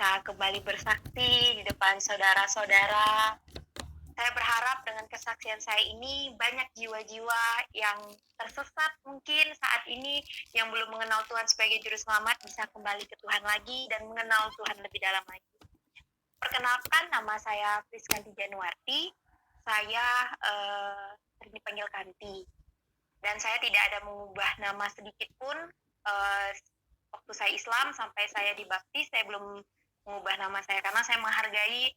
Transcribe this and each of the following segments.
bisa kembali bersaksi di depan saudara-saudara. Saya berharap dengan kesaksian saya ini banyak jiwa-jiwa yang tersesat mungkin saat ini yang belum mengenal Tuhan sebagai juru selamat bisa kembali ke Tuhan lagi dan mengenal Tuhan lebih dalam lagi. Perkenalkan, nama saya Priskanti Januarti. Saya sering dipanggil Kanti. Dan saya tidak ada mengubah nama sedikit pun. Waktu saya Islam sampai saya dibaptis, saya belum mengubah nama saya karena saya menghargai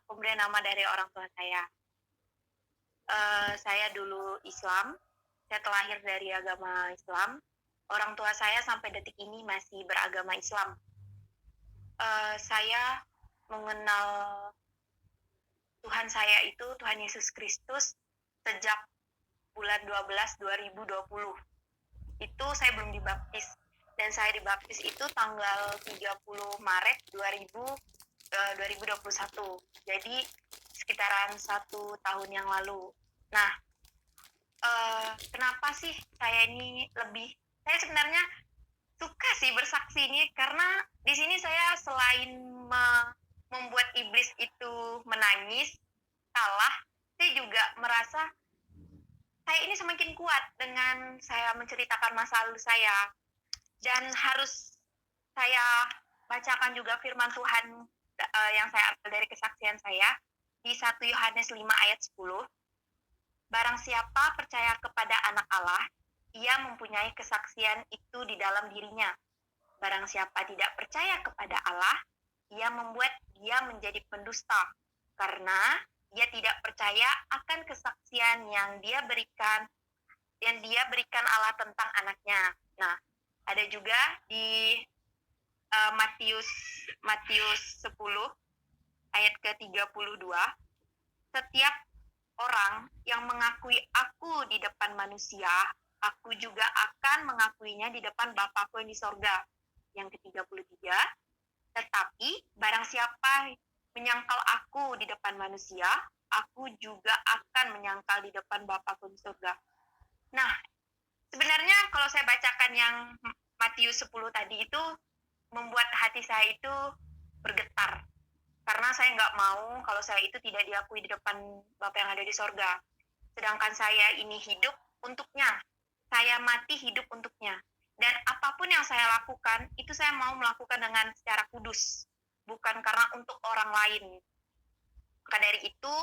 pemberian nama dari orang tua saya. Saya dulu Islam, saya terlahir dari agama Islam. Orang tua saya sampai detik ini masih beragama Islam. Saya mengenal Tuhan saya itu Tuhan Yesus Kristus sejak bulan 12 2020. Itu saya belum dibaptis. Dan saya dibaptis itu tanggal 30 Maret 2021. Jadi sekitaran 1 tahun yang lalu. Nah, kenapa sih saya sebenarnya suka sih bersaksi ini karena di sini saya selain membuat iblis itu menangis, kalah, saya juga merasa saya ini semakin kuat dengan saya menceritakan masa lalu saya. Dan harus saya bacakan juga firman Tuhan yang saya ambil dari kesaksian saya di 1 Yohanes 5 ayat 10. Barang siapa percaya kepada anak Allah, ia mempunyai kesaksian itu di dalam dirinya. Barang siapa tidak percaya kepada Allah, ia membuat dia menjadi pendusta, karena dia tidak percaya akan kesaksian yang dia berikan Allah tentang anaknya. Nah, ada juga di Matius 10 ayat ke-32. Setiap orang yang mengakui aku di depan manusia, aku juga akan mengakuinya di depan Bapakku yang di sorga. Yang ke-33, tetapi barang siapa menyangkal aku di depan manusia, aku juga akan menyangkal di depan Bapakku di sorga. Nah, sebenarnya kalau saya bacakan yang Matius 10 tadi itu membuat hati saya itu bergetar. Karena saya nggak mau kalau saya itu tidak diakui di depan Bapa yang ada di sorga. Sedangkan saya ini hidup untuknya. Saya mati hidup untuknya. Dan apapun yang saya lakukan, itu saya mau melakukan dengan secara kudus. Bukan karena untuk orang lain. Maka dari itu,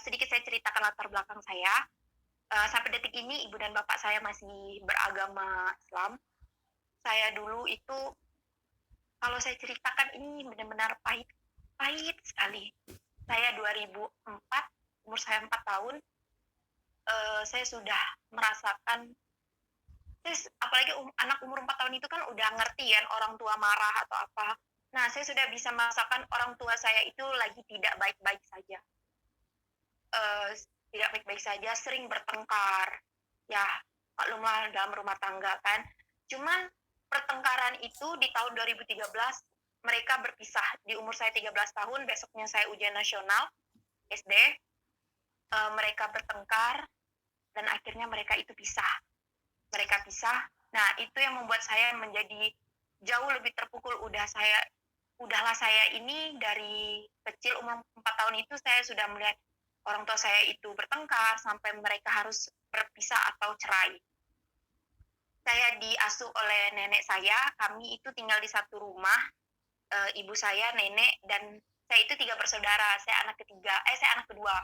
sedikit saya ceritakan latar belakang saya. Sampai detik ini ibu dan bapak saya masih beragama Islam. Saya dulu itu, kalau saya ceritakan ini benar-benar pahit sekali. Saya 2004, umur saya 4 tahun, saya sudah merasakan, apalagi anak umur 4 tahun itu kan udah ngerti kan orang tua marah atau apa. Nah, saya sudah bisa merasakan orang tua saya itu lagi tidak baik-baik saja. Tidak baik-baik saja, sering bertengkar. Ya, maklumlah dalam rumah tangga kan. Cuman pertengkaran itu di tahun 2013 mereka berpisah. Di umur saya 13 tahun, besoknya saya ujian nasional SD. Mereka bertengkar dan akhirnya mereka itu pisah. Mereka pisah. Nah, itu yang membuat saya menjadi jauh lebih terpukul. Udahlah saya ini dari kecil umur 4 tahun itu saya sudah melihat orang tua saya itu bertengkar sampai mereka harus berpisah atau cerai. Saya diasuh oleh nenek saya, kami itu tinggal di satu rumah, ibu saya, nenek, dan saya itu 3 bersaudara. Saya anak kedua.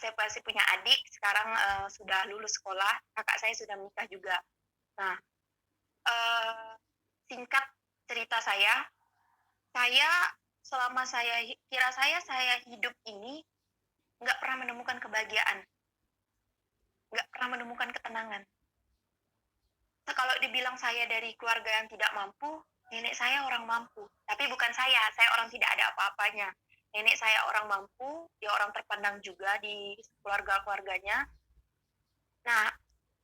Saya masih punya adik, sekarang sudah lulus sekolah, kakak saya sudah menikah juga. Nah, singkat cerita saya selama saya hidup ini nggak pernah menemukan kebahagiaan, nggak pernah menemukan ketenangan. Nah, kalau dibilang saya dari keluarga yang tidak mampu, nenek saya orang mampu. Tapi bukan saya orang tidak ada apa-apanya. Nenek saya orang mampu, dia orang terpandang juga di keluarga-keluarganya. Nah,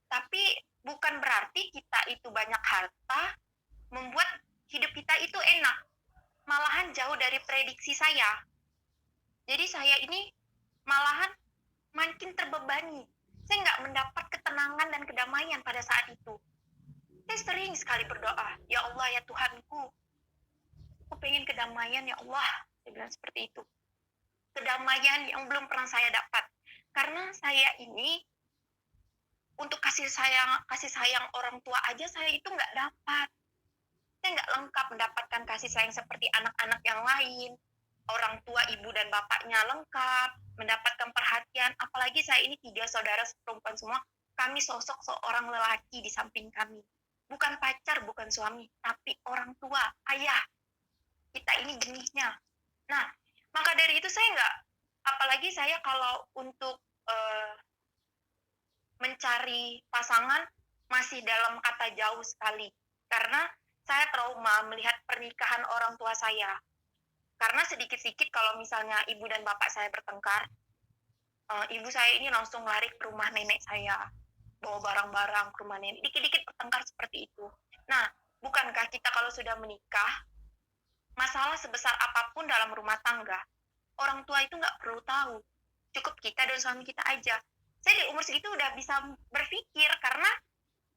tapi bukan berarti kita itu banyak harta, membuat hidup kita itu enak. Malahan jauh dari prediksi saya. Jadi saya ini malahan makin terbebani. Saya nggak mendapat ketenangan dan kedamaian pada saat itu. Saya sering sekali berdoa, ya Allah, ya Tuhanku, aku pengen kedamaian ya Allah, saya bilang seperti itu. Kedamaian yang belum pernah saya dapat. Karena saya ini untuk kasih sayang orang tua aja saya itu nggak dapat. Saya nggak lengkap mendapatkan kasih sayang seperti anak-anak yang lain. Orang tua ibu dan bapaknya lengkap, mendapatkan perhatian. Apalagi saya ini 3 saudara perempuan semua. Kami sosok seorang lelaki di samping kami. Bukan pacar, bukan suami, tapi orang tua, ayah. Kita ini jenisnya. Nah, maka dari itu saya nggak, apalagi saya kalau untuk mencari pasangan masih dalam kata jauh sekali. Karena saya trauma melihat pernikahan orang tua saya. Karena sedikit-sedikit kalau misalnya ibu dan bapak saya bertengkar, ibu saya ini langsung lari ke rumah nenek saya, bawa barang-barang ke rumah nenek. Dikit-dikit bertengkar seperti itu. Nah, bukankah kita kalau sudah menikah, masalah sebesar apapun dalam rumah tangga, orang tua itu nggak perlu tahu. Cukup kita dan suami kita aja. Saya di umur segitu udah bisa berpikir, karena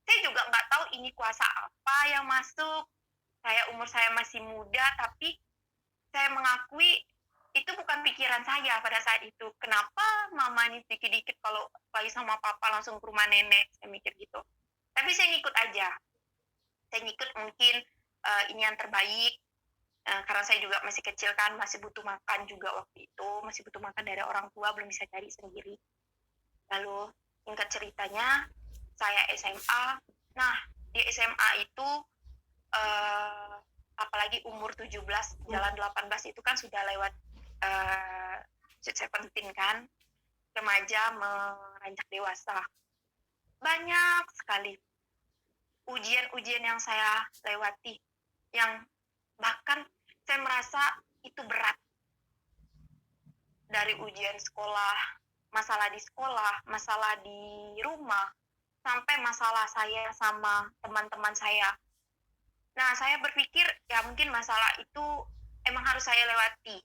saya juga nggak tahu ini kuasa apa yang masuk. Umur saya masih muda, tapi saya mengakui itu bukan pikiran saya pada saat itu. Kenapa mama ini dikit-dikit kalau lagi sama papa langsung ke rumah nenek, saya mikir gitu. Tapi saya ngikut aja. Saya ngikut mungkin ini yang terbaik. Karena saya juga masih kecil kan, masih butuh makan juga waktu itu. Masih butuh makan dari orang tua, belum bisa cari sendiri. Lalu singkat ceritanya, saya SMA. Nah, di SMA itu apalagi umur 17, jalan 18 itu kan sudah lewat sweet 17 kan, remaja meranjak dewasa. Banyak sekali ujian-ujian yang saya lewati, yang bahkan saya merasa itu berat. Dari ujian sekolah, masalah di sekolah, masalah di rumah, sampai masalah saya sama teman-teman saya. Nah, saya berpikir ya mungkin masalah itu emang harus saya lewati.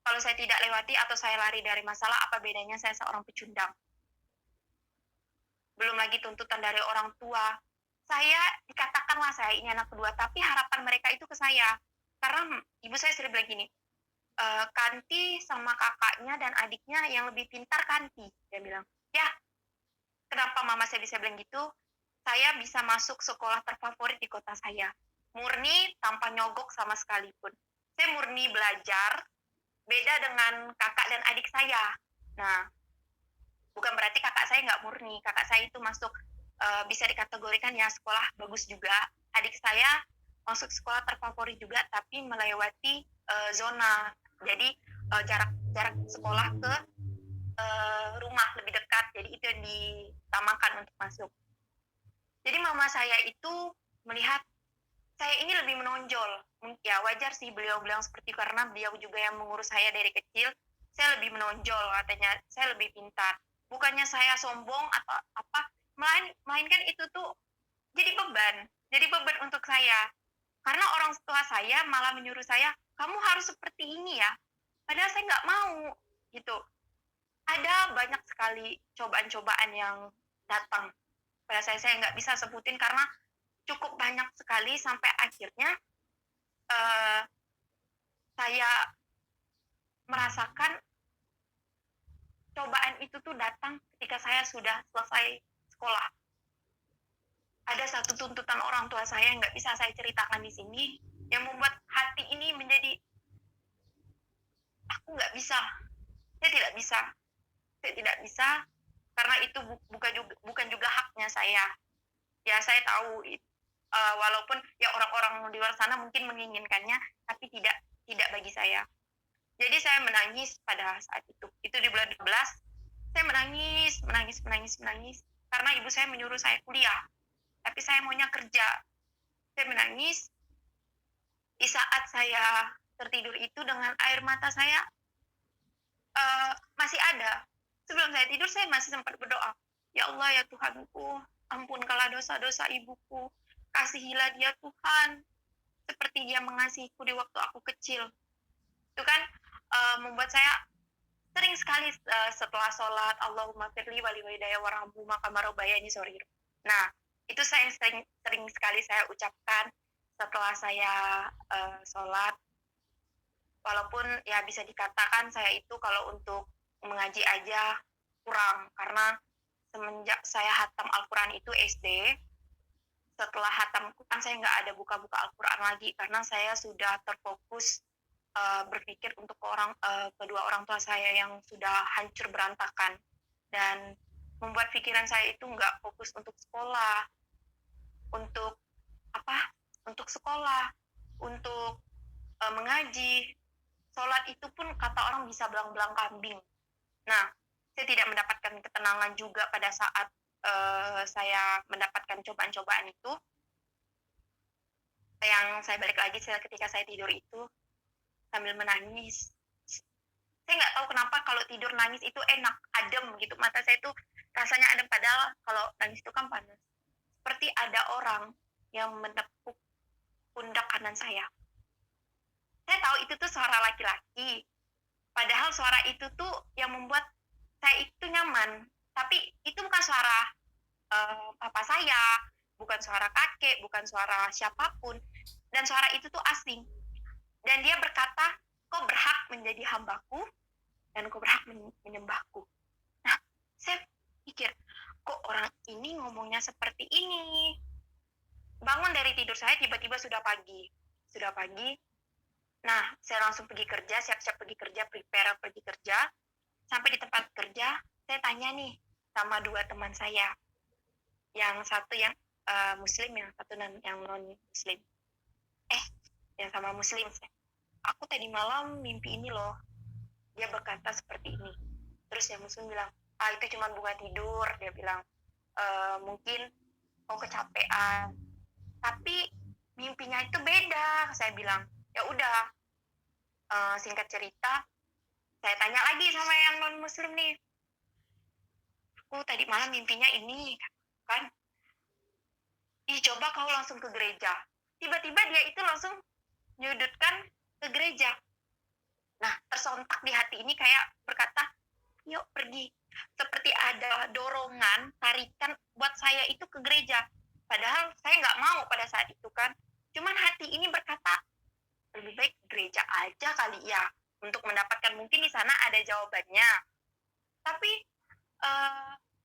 Kalau saya tidak lewati atau saya lari dari masalah, apa bedanya saya seorang pecundang? Belum lagi tuntutan dari orang tua. Saya dikatakanlah saya ini anak kedua, tapi harapan mereka itu ke saya. Karena ibu saya sering bilang gini, Kanti sama kakaknya dan adiknya yang lebih pintar Kanti. Dia bilang, ya kenapa mama saya bisa bilang gitu? Saya bisa masuk sekolah terfavorit di kota saya. Murni tanpa nyogok sama sekalipun. Saya murni belajar, beda dengan kakak dan adik saya. Nah, bukan berarti kakak saya nggak murni. Kakak saya itu masuk, bisa dikategorikan ya sekolah bagus juga. Adik saya masuk sekolah terfavorit juga, tapi melewati zona. Jadi jarak sekolah ke rumah lebih dekat. Jadi itu yang ditamakan untuk masuk. Jadi mama saya itu melihat saya ini lebih menonjol. Ya wajar sih beliau bilang seperti itu, karena beliau juga yang mengurus saya dari kecil. Saya lebih menonjol, katanya saya lebih pintar. Bukannya saya sombong atau apa, melainkan itu tuh jadi beban untuk saya. Karena orang tua saya malah menyuruh saya, kamu harus seperti ini ya. Padahal saya nggak mau gitu. Ada banyak sekali cobaan-cobaan yang datang pada saya nggak bisa sebutin karena cukup banyak sekali, sampai akhirnya saya merasakan cobaan itu tuh datang ketika saya sudah selesai sekolah. Ada satu tuntutan orang tua saya yang nggak bisa saya ceritakan di sini, yang membuat hati ini menjadi, aku nggak bisa, saya tidak bisa, karena itu bukan juga haknya saya. Ya saya tahu, walaupun ya orang-orang di luar sana mungkin menginginkannya, tapi tidak bagi saya. Jadi saya menangis pada saat itu di bulan 12, saya menangis, karena ibu saya menyuruh saya kuliah, tapi saya maunya kerja. Saya menangis. Di saat saya tertidur itu, dengan air mata saya masih ada. Sebelum saya tidur, saya masih sempat berdoa, ya Allah ya Tuhanku, ampunkanlah dosa-dosa ibuku, kasihilah dia Tuhan, seperti dia mengasihiku di waktu aku kecil. Itu kan membuat saya sering sekali setelah sholat, Allahumma firli wali walidayya warhamhuma kama rabbayani shaghira. Nah, itu sering sekali saya ucapkan setelah saya sholat. walaupun ya bisa dikatakan saya itu kalau untuk mengaji aja kurang, karena semenjak saya hatam Al-Quran itu SD, setelah hatam Quran saya nggak ada buka-buka Al-Quran lagi karena saya sudah terfokus berpikir untuk kedua orang tua saya yang sudah hancur berantakan, dan membuat pikiran saya itu nggak fokus untuk sekolah, untuk sekolah, untuk mengaji, sholat itu pun kata orang bisa belang-belang kambing. Nah, saya tidak mendapatkan ketenangan juga pada saat saya mendapatkan cobaan-cobaan itu. Yang saya balik lagi ketika saya tidur itu sambil menangis. Saya nggak tahu kenapa kalau tidur nangis itu enak, adem gitu. Mata saya itu rasanya adem, padahal kalau nangis itu kan panas. Seperti ada orang yang menepuk pundak kanan saya. Saya tahu itu tuh suara laki-laki. Padahal suara itu tuh yang membuat saya itu nyaman. Tapi itu bukan suara papa saya, bukan suara kakek, bukan suara siapapun. Dan suara itu tuh asing. Dan dia berkata, kau berhak menjadi hambaku, dan kau berhak menyembahku. Nah, saya pikir, kok orang ini ngomongnya seperti ini? Bangun dari tidur saya, tiba-tiba sudah pagi. Nah, saya langsung pergi kerja, siap-siap pergi kerja, prepare pergi kerja. Sampai di tempat kerja, saya tanya nih sama dua teman saya. Yang satu yang muslim, yang satu yang non-muslim. Yang sama muslim. Aku tadi malam mimpi ini loh. Dia berkata seperti ini. Terus yang muslim bilang, itu cuma bunga tidur. Dia bilang, mungkin kau kecapean. Tapi mimpinya itu beda. Saya bilang, ya udah. Singkat cerita, saya tanya lagi sama yang non-muslim nih. Aku tadi malam mimpinya ini, kan? Coba kau langsung ke gereja. Tiba-tiba dia itu langsung nyudutkan ke gereja. Nah, tersontak di hati ini kayak berkata, yuk pergi. Seperti ada dorongan, tarikan buat saya itu ke gereja. Padahal saya nggak mau pada saat itu kan. Cuman hati ini berkata, lebih baik gereja aja kali ya. Untuk mendapatkan, mungkin di sana ada jawabannya. Tapi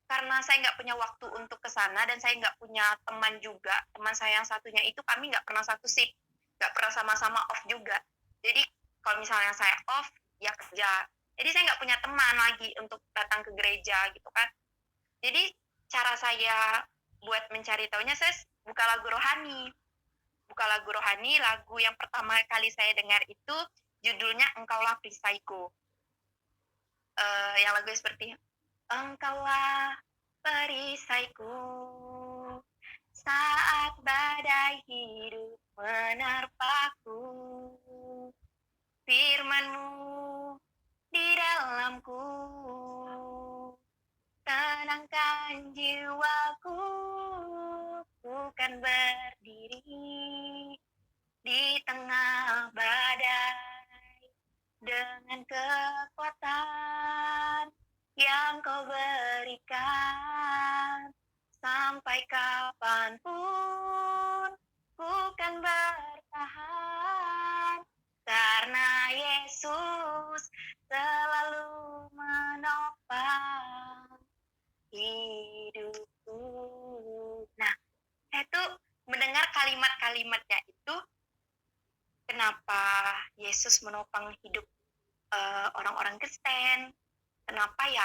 karena saya nggak punya waktu untuk ke sana dan saya nggak punya teman juga, teman saya yang satunya itu kami nggak pernah satu shift, nggak pernah sama-sama off juga. Jadi kalau misalnya saya off, ya kerja. Jadi saya nggak punya teman lagi untuk datang ke gereja gitu kan. Jadi cara saya buat mencari tahunya, saya buka lagu rohani. Lagu yang pertama kali saya dengar itu judulnya Engkaulah Perisaiku. Yang lagu seperti Engkaulah perisaiku saat badai hidup menerpaku, firman-Mu di dalamku tenangkan jiwaku, bukan berdiri di tengah badai dengan kekuatan yang Kau berikan. Sampai kapanpun bukan bertahan, karena Yesus selalu menopang hidupku. Nah, saya tuh mendengar kalimat-kalimatnya itu, kenapa Yesus menopang hidup orang-orang Kristen? Kenapa ya?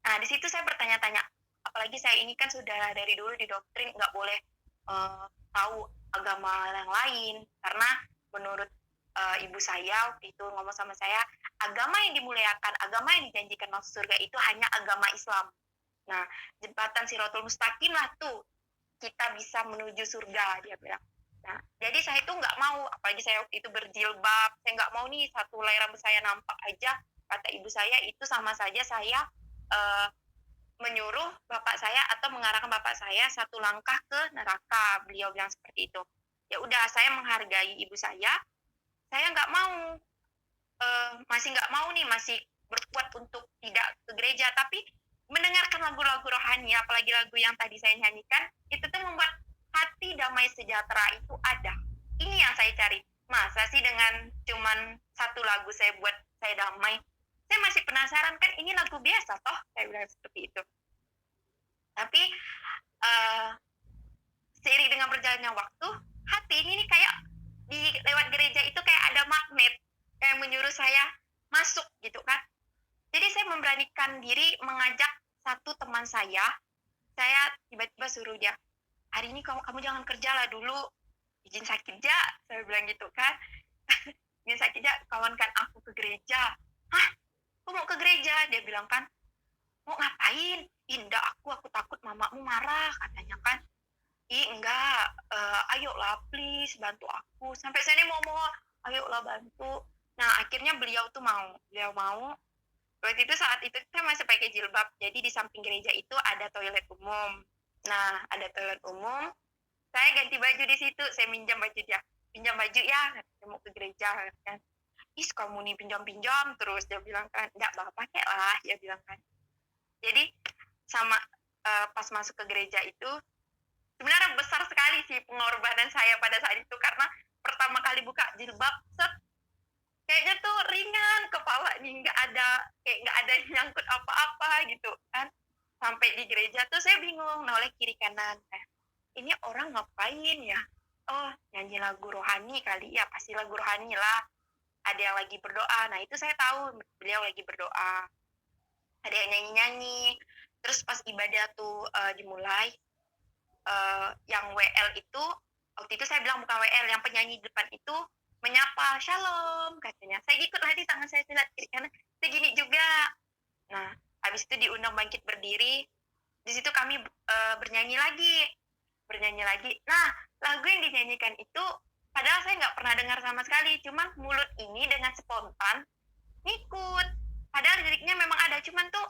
Nah, di situ saya bertanya-tanya. Apalagi saya ini kan sudah dari dulu didoktrin nggak boleh tahu agama yang lain, karena menurut ibu saya waktu itu ngomong sama saya, agama yang dimuliakan, agama yang dijanjikan masuk surga itu hanya agama Islam. Nah, jembatan Siratul Mustaqim lah tuh kita bisa menuju surga, dia bilang. Nah, jadi saya itu nggak mau, apalagi saya waktu itu berjilbab, saya nggak mau nih satu helai rambut saya nampak aja. Kata ibu saya, itu sama saja saya menyuruh bapak saya atau mengarahkan bapak saya satu langkah ke neraka. Beliau bilang seperti itu. Ya udah, saya menghargai ibu saya nggak mau, masih nggak mau nih, masih berkuat untuk tidak ke gereja, tapi mendengarkan lagu-lagu rohani, apalagi lagu yang tadi saya nyanyikan, itu tuh membuat hati damai sejahtera itu ada. Ini yang saya cari, masa sih dengan cuman satu lagu saya buat saya damai? Saya masih penasaran, kan ini lagu biasa toh, saya bilang seperti itu. Tapi seiring dengan berjalannya waktu, hati ini nih kayak di lewat gereja itu kayak ada magnet yang menyuruh saya masuk gitu kan. Jadi saya memberanikan diri mengajak satu teman saya tiba-tiba suruh dia, hari ini kamu jangan kerja lah dulu, izin sakit ja, saya bilang gitu kan. Izin sakit ja, kawankan aku ke gereja. Hah? Kok mau ke gereja? Dia bilang kan, mau ngapain? Indah aku takut mamamu marah, katanya kan. Enggak, ayolah please bantu aku. Sampai saya mau ayolah bantu. Nah, akhirnya beliau mau. Waktu itu saat itu saya masih pakai jilbab, jadi di samping gereja itu ada toilet umum. Nah, ada toilet umum, saya ganti baju di situ, saya minjam baju dia. Pinjam baju ya, saya mau ke gereja kan. Kamu nih pinjam-pinjam terus, dia bilang kan. Enggak apa-apa, pakai lah, dia bilang kan. Jadi sama pas masuk ke gereja itu, sebenarnya besar sekali sih pengorbanan saya pada saat itu, karena pertama kali buka jilbab, kayaknya tuh ringan kepala nih, nggak ada yang nyangkut apa-apa gitu kan. Sampai di gereja tuh saya bingung noleh kiri kanan, ini orang ngapain ya? Oh, nyanyi lagu rohani kali ya, pasti lagu rohani lah, ada yang lagi berdoa. Nah itu saya tahu beliau lagi berdoa, ada yang nyanyi-nyanyi. Terus pas ibadah tuh dimulai, yang WL itu, waktu itu saya bilang bukan WL, yang penyanyi depan itu menyapa, shalom katanya. Saya ikut lagi, tangan saya silat kiri kanan, segini juga. Nah, habis itu diundang bangkit berdiri. Di situ kami bernyanyi lagi. Nah, lagu yang dinyanyikan itu, padahal saya nggak pernah dengar sama sekali. Cuman mulut ini dengan spontan ngikut. Padahal liriknya memang ada, cuman tuh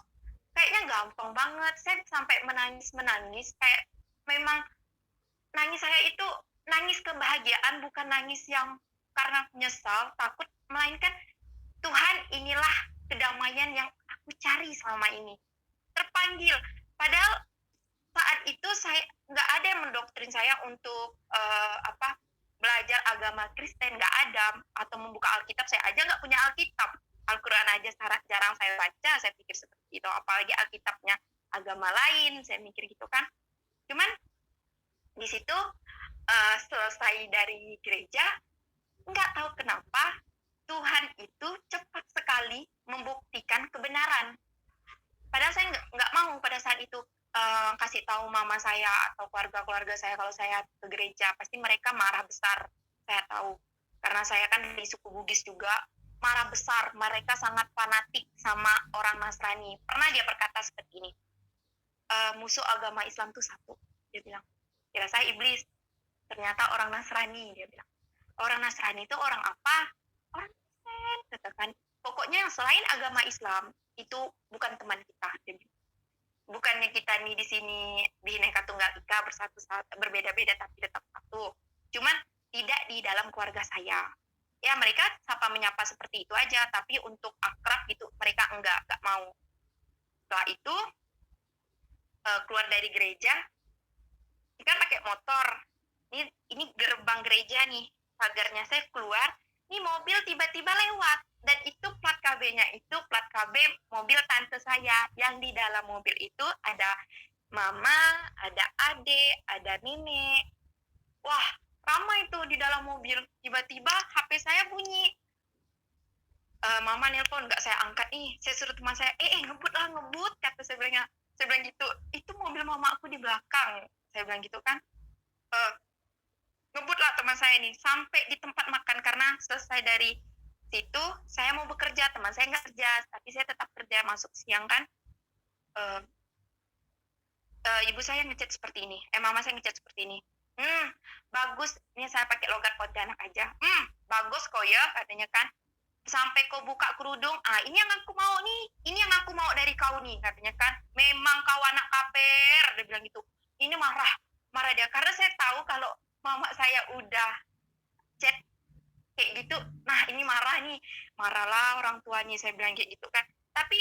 kayaknya gampang banget. Saya sampai menangis, kayak memang nangis saya itu nangis kebahagiaan, bukan nangis yang karena menyesal, takut, melainkan Tuhan, inilah kedamaian yang aku cari selama ini. Terpanggil. Padahal saat itu saya nggak ada yang mendoktrin saya untuk belajar agama Kristen, nggak ada, atau membuka Alkitab. Saya aja nggak punya Alkitab. Al-Quran aja jarang saya baca. Saya pikir seperti itu, apalagi Alkitabnya agama lain, saya mikir gitu kan. Cuman di situ selesai dari gereja, nggak tahu kenapa Tuhan itu cepat sekali membuktikan kebenaran. Padahal saya nggak mau pada saat itu kasih tahu mama saya atau keluarga saya kalau saya ke gereja. Pasti mereka marah besar, saya tahu. Karena saya kan di suku Bugis juga, marah besar. Mereka sangat fanatik sama orang Nasrani. Pernah dia berkata seperti ini, musuh agama Islam itu satu, dia bilang. Kira saya iblis, ternyata orang Nasrani, dia bilang. Orang Nasrani itu orang apa? Orang Kristen, katakan. Pokoknya yang selain agama Islam itu bukan teman kita. Dia bilang. Bukannya kita nih di sini Bhinneka Tunggal Ika berbeda-beda tapi tetap satu. Cuman tidak di dalam keluarga saya. Ya mereka sapa menyapa seperti itu aja, tapi untuk akrab gitu mereka enggak mau. Setelah itu keluar dari gereja, kan pakai motor. Ini gerbang gereja nih, pagarnya saya keluar, ini mobil tiba-tiba lewat, dan itu plat KB-nya itu plat KB mobil tante saya. Yang di dalam mobil itu ada mama, ada adik, ada nenek. Wah, ramai tuh di dalam mobil. Tiba-tiba HP saya bunyi. Mama nelpon, nggak saya angkat nih. Saya suruh teman saya, ngebut, kata saya bilangnya. Saya bilang gitu, itu mobil mama aku di belakang. Saya bilang gitu kan. Ngebut lah teman saya ini sampai di tempat makan, karena selesai dari situ saya mau bekerja, teman saya nggak kerja tapi saya tetap kerja, masuk siang kan. Ibu saya ngechat seperti ini, mama saya ngechat seperti ini, bagus, ini saya pakai logat Pontianak aja, bagus kok ya katanya kan, sampai kau buka kerudung, ini yang aku mau nih, ini yang aku mau dari kau nih katanya kan, memang kau anak kaper, dia bilang gitu. Ini marah dia, karena saya tahu kalau mama saya udah chat kayak gitu, nah ini marahlah orang tuanya, saya bilang kayak gitu kan. Tapi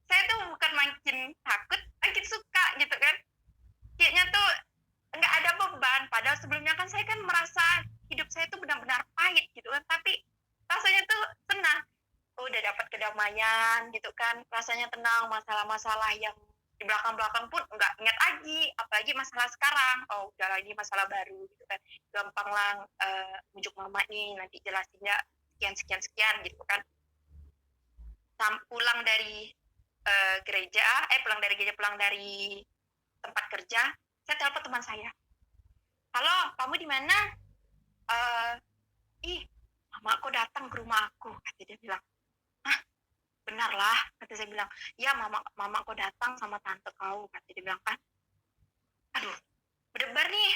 saya tuh bukan makin takut, makin suka gitu kan, kayaknya tuh nggak ada beban. Padahal sebelumnya kan saya kan merasa hidup hidup saya tuh benar-benar pahit gitu kan, tapi rasanya tuh senang. Udah dapat kedamaian gitu kan, rasanya tenang, masalah-masalah yang di belakang-belakang pun nggak ingat lagi, apalagi masalah sekarang, oh udah lagi masalah baru gitu kan, gampang lah bujuk mama nih, nanti jelasinnya sekian gitu kan. Pulang dari pulang dari tempat kerja, saya telepon teman saya, halo kamu di mana? Ih, mama aku datang ke rumah aku, kata dia bilang. Benar lah, kata saya bilang. Ya, mama kau datang sama tante kau, kata dia bilang kan. Aduh, berdebar nih,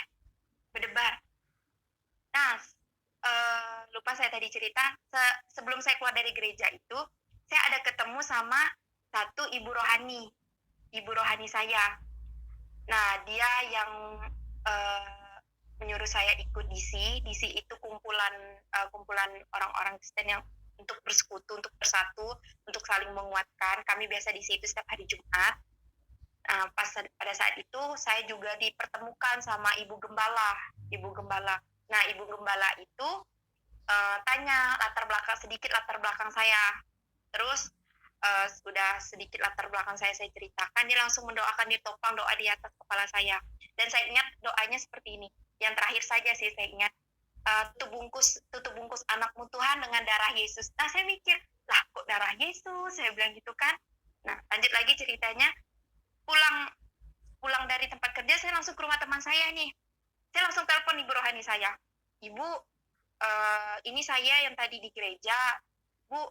berdebar. Nah, lupa saya tadi cerita, sebelum saya keluar dari gereja itu, saya ada ketemu sama satu ibu rohani saya. Nah, dia yang menyuruh saya ikut DC itu kumpulan orang-orang Kristen yang untuk bersekutu, untuk bersatu, untuk saling menguatkan. Kami biasa di situ setiap hari Jumat. Pada saat itu saya juga dipertemukan sama ibu gembala. Nah, ibu gembala itu tanya latar belakang saya. Terus sudah sedikit latar belakang saya ceritakan, dia langsung mendoakan, ditopang doa di atas kepala saya. Dan saya ingat doanya seperti ini. Yang terakhir saja sih saya ingat, tutup bungkus anakmu Tuhan dengan darah Yesus. Nah, saya mikir, lah kok darah Yesus? Saya bilang gitu kan. Nah, lanjut lagi ceritanya. Pulang dari tempat kerja, saya langsung ke rumah teman saya nih. Saya langsung telepon ibu rohani saya. Ibu, ini saya yang tadi di gereja. Bu,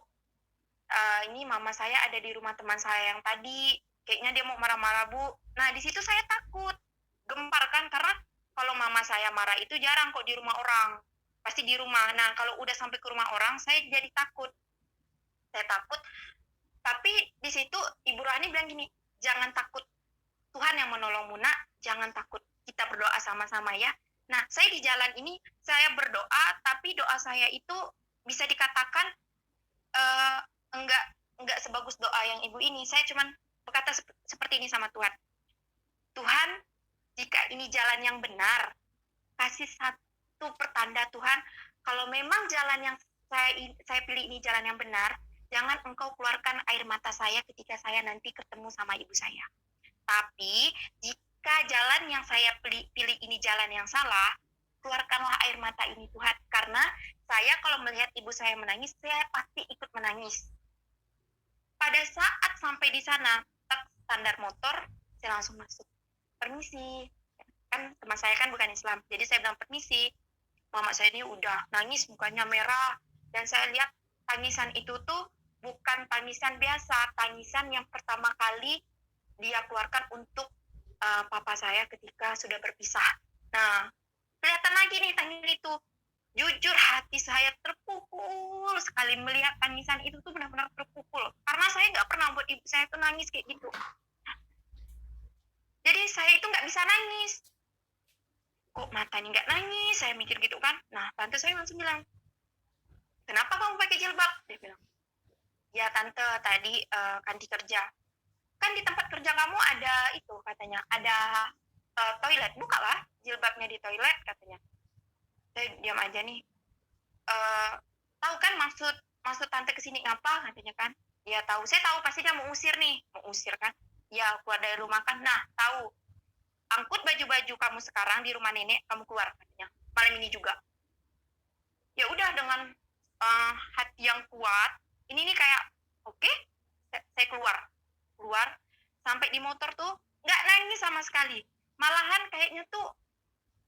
ini mama saya ada di rumah teman saya yang tadi. Kayaknya dia mau marah-marah, Bu. Nah, di situ saya takut. Gempar kan, karena kalau mama saya marah itu jarang kok di rumah orang. Pasti di rumah. Nah, kalau udah sampai ke rumah orang, saya jadi takut. Tapi di situ ibu rohani bilang gini, jangan takut. Tuhan yang menolongmu, nak. Jangan takut. Kita berdoa sama-sama ya. Nah, saya di jalan ini, saya berdoa, tapi doa saya itu bisa dikatakan enggak sebagus doa yang ibu ini. Saya cuman berkata seperti ini sama Tuhan. Tuhan, jika ini jalan yang benar, kasih satu pertanda Tuhan, kalau memang jalan yang saya pilih ini jalan yang benar, jangan engkau keluarkan air mata saya ketika saya nanti ketemu sama ibu saya. Tapi jika jalan yang saya pilih ini jalan yang salah, keluarkanlah air mata ini Tuhan. Karena saya kalau melihat ibu saya menangis, saya pasti ikut menangis. Pada saat sampai di sana, standar motor, saya langsung masuk. Permisi. Kan teman saya kan bukan Islam. Jadi saya bilang permisi. Mama saya ini udah nangis, mukanya merah. Dan saya lihat tangisan itu tuh bukan tangisan biasa. Tangisan yang pertama kali dia keluarkan untuk papa saya ketika sudah berpisah. Nah, kelihatan lagi nih tangisan itu. Jujur hati saya terpukul sekali melihat tangisan itu tuh benar-benar terpukul. Karena saya nggak pernah buat ibu saya tuh nangis kayak gitu. Jadi saya itu nggak bisa nangis. Kok matanya nggak nangis? Saya mikir gitu kan. Nah, tante saya langsung bilang, kenapa kamu pakai jilbab? Dia bilang, ya tante tadi ganti kerja. Kan di tempat kerja kamu ada itu katanya, ada toilet, bukalah jilbabnya di toilet katanya. Saya diam aja nih. Tahu kan maksud tante kesini ngapa katanya kan? Ya tahu, saya tahu pasti dia mau usir kan? Ya keluar dari rumah kan. Nah tahu, angkut baju-baju kamu sekarang di rumah nenek, kamu keluar katanya. Malam ini juga. Ya udah dengan hati yang kuat, ini nih kayak oke, saya keluar sampai di motor tuh nggak nangis sama sekali, malahan kayaknya tuh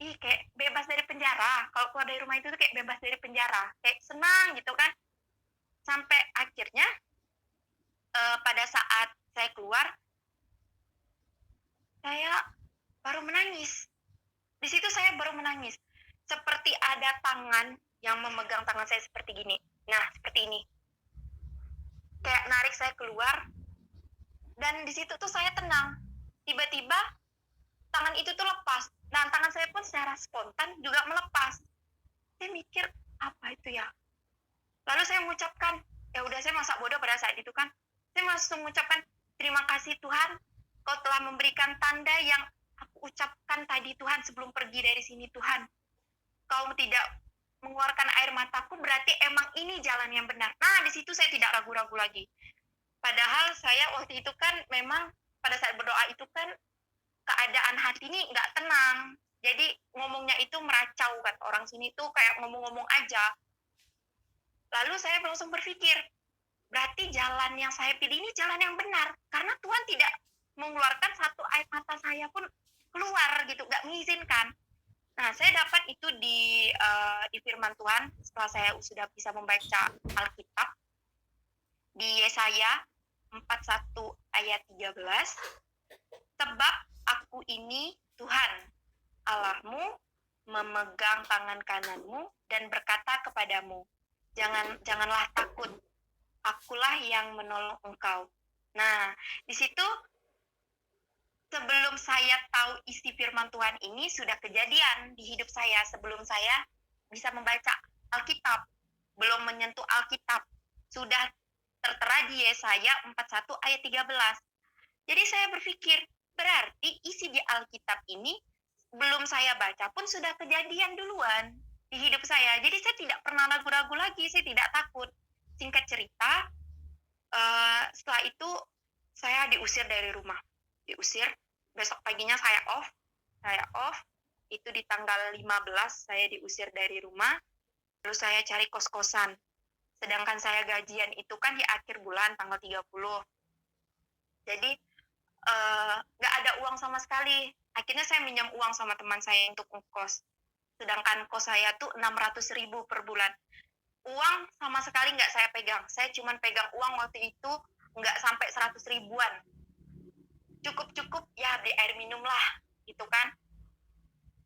kayak bebas dari penjara. Kalau keluar dari rumah itu tuh kayak bebas dari penjara, kayak senang gitu kan. Sampai akhirnya pada saat saya keluar, saya baru menangis. Di situ saya baru menangis, seperti ada tangan yang memegang tangan saya seperti gini. Nah seperti ini, kayak narik saya keluar. Dan di situ tuh saya tenang. Tiba-tiba tangan itu tuh lepas. Dan tangan saya pun secara spontan juga melepas. Saya mikir, apa itu ya? Lalu saya mengucapkan, ya udah, saya masa bodoh pada saat itu kan. Saya langsung mengucapkan, terima kasih Tuhan, kau telah memberikan tanda yang aku ucapkan tadi Tuhan sebelum pergi dari sini Tuhan. Kau tidak mengeluarkan air mataku, berarti emang ini jalan yang benar. Nah, di situ saya tidak ragu-ragu lagi. Padahal saya waktu itu kan memang pada saat berdoa itu kan keadaan hati ini nggak tenang. Jadi ngomongnya itu meracau, kan orang sini tuh kayak ngomong-ngomong aja. Lalu saya langsung berpikir, berarti jalan yang saya pilih ini jalan yang benar. Karena Tuhan tidak mengeluarkan satu air mata saya pun keluar gitu, nggak mengizinkan. Nah, saya dapat itu di firman Tuhan setelah saya sudah bisa membaca Alkitab di Yesaya 41 ayat 13. Sebab aku ini Tuhan Allahmu, memegang tangan kananmu dan berkata kepadamu, janganlah takut, akulah yang menolong engkau. Nah, di situ sebelum saya tahu isi firman Tuhan ini sudah kejadian di hidup saya sebelum saya bisa membaca Alkitab, belum menyentuh Alkitab, sudah tertera di Yesaya 41 ayat 13. Jadi saya berpikir, berarti isi di Alkitab ini belum saya baca pun sudah kejadian duluan di hidup saya. Jadi saya tidak pernah ragu-ragu lagi, saya tidak takut. Singkat cerita, setelah itu saya diusir dari rumah. Diusir, besok paginya saya off, itu di tanggal 15 saya diusir dari rumah, terus saya cari kos-kosan. Sedangkan saya gajian itu kan di akhir bulan, tanggal 30. Jadi, nggak ada uang sama sekali. Akhirnya saya minjam uang sama teman saya untuk ngekos. Sedangkan kos saya tuh 600.000 per bulan. Uang sama sekali nggak saya pegang. Saya cuma pegang uang waktu itu nggak sampai 100 ribuan. Cukup ya beli air minum lah, gitu kan.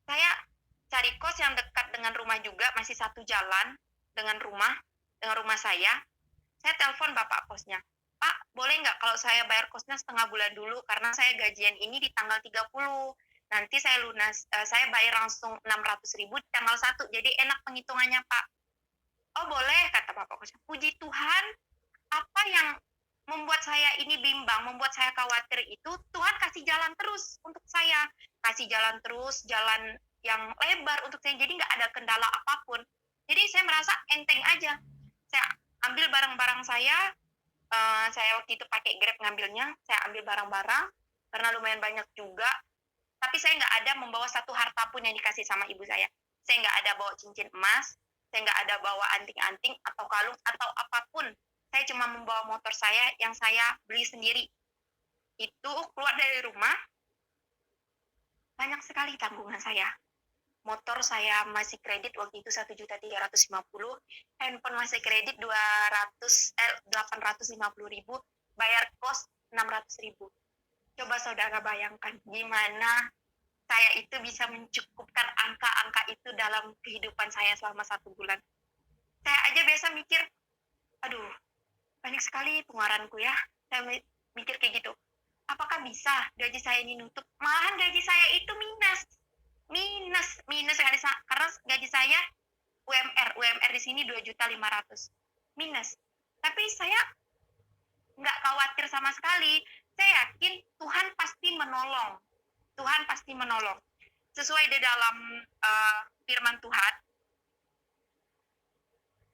Saya cari kos yang dekat dengan rumah juga, masih satu jalan dengan rumah saya. Saya telepon bapak kosnya. Pak, boleh nggak kalau saya bayar kosnya setengah bulan dulu, karena saya gajian ini di tanggal 30. Nanti saya saya bayar langsung 600.000 di tanggal 1, jadi enak penghitungannya, Pak. Oh boleh, kata bapak kosnya. Puji Tuhan, apa yang membuat saya ini bimbang, membuat saya khawatir itu, Tuhan kasih jalan terus untuk saya. Kasih jalan terus, jalan yang lebar untuk saya, jadi nggak ada kendala apapun. Jadi saya merasa enteng aja. Saya ambil barang-barang saya waktu itu pakai Grab ngambilnya, saya ambil barang-barang, karena lumayan banyak juga, tapi saya nggak ada membawa satu harta pun yang dikasih sama ibu saya. Saya nggak ada bawa cincin emas, saya nggak ada bawa anting-anting atau kalung atau apapun. Saya cuma membawa motor saya yang saya beli sendiri. Itu keluar dari rumah, banyak sekali tanggungan saya. Motor saya masih kredit waktu itu 1.350.000, handphone masih kredit 850.000, bayar kos 600.000. Coba saudara bayangkan gimana saya itu bisa mencukupkan angka-angka itu dalam kehidupan saya selama 1 bulan. Saya aja biasa mikir, aduh, banyak sekali pengeluaranku ya. Saya mikir kayak gitu. Apakah bisa gaji saya ini nutup? Malahan gaji saya itu minus karena gaji saya UMR di sini 2.500.000 minus. Tapi saya nggak khawatir sama sekali. Saya yakin Tuhan pasti menolong. Sesuai di dalam firman Tuhan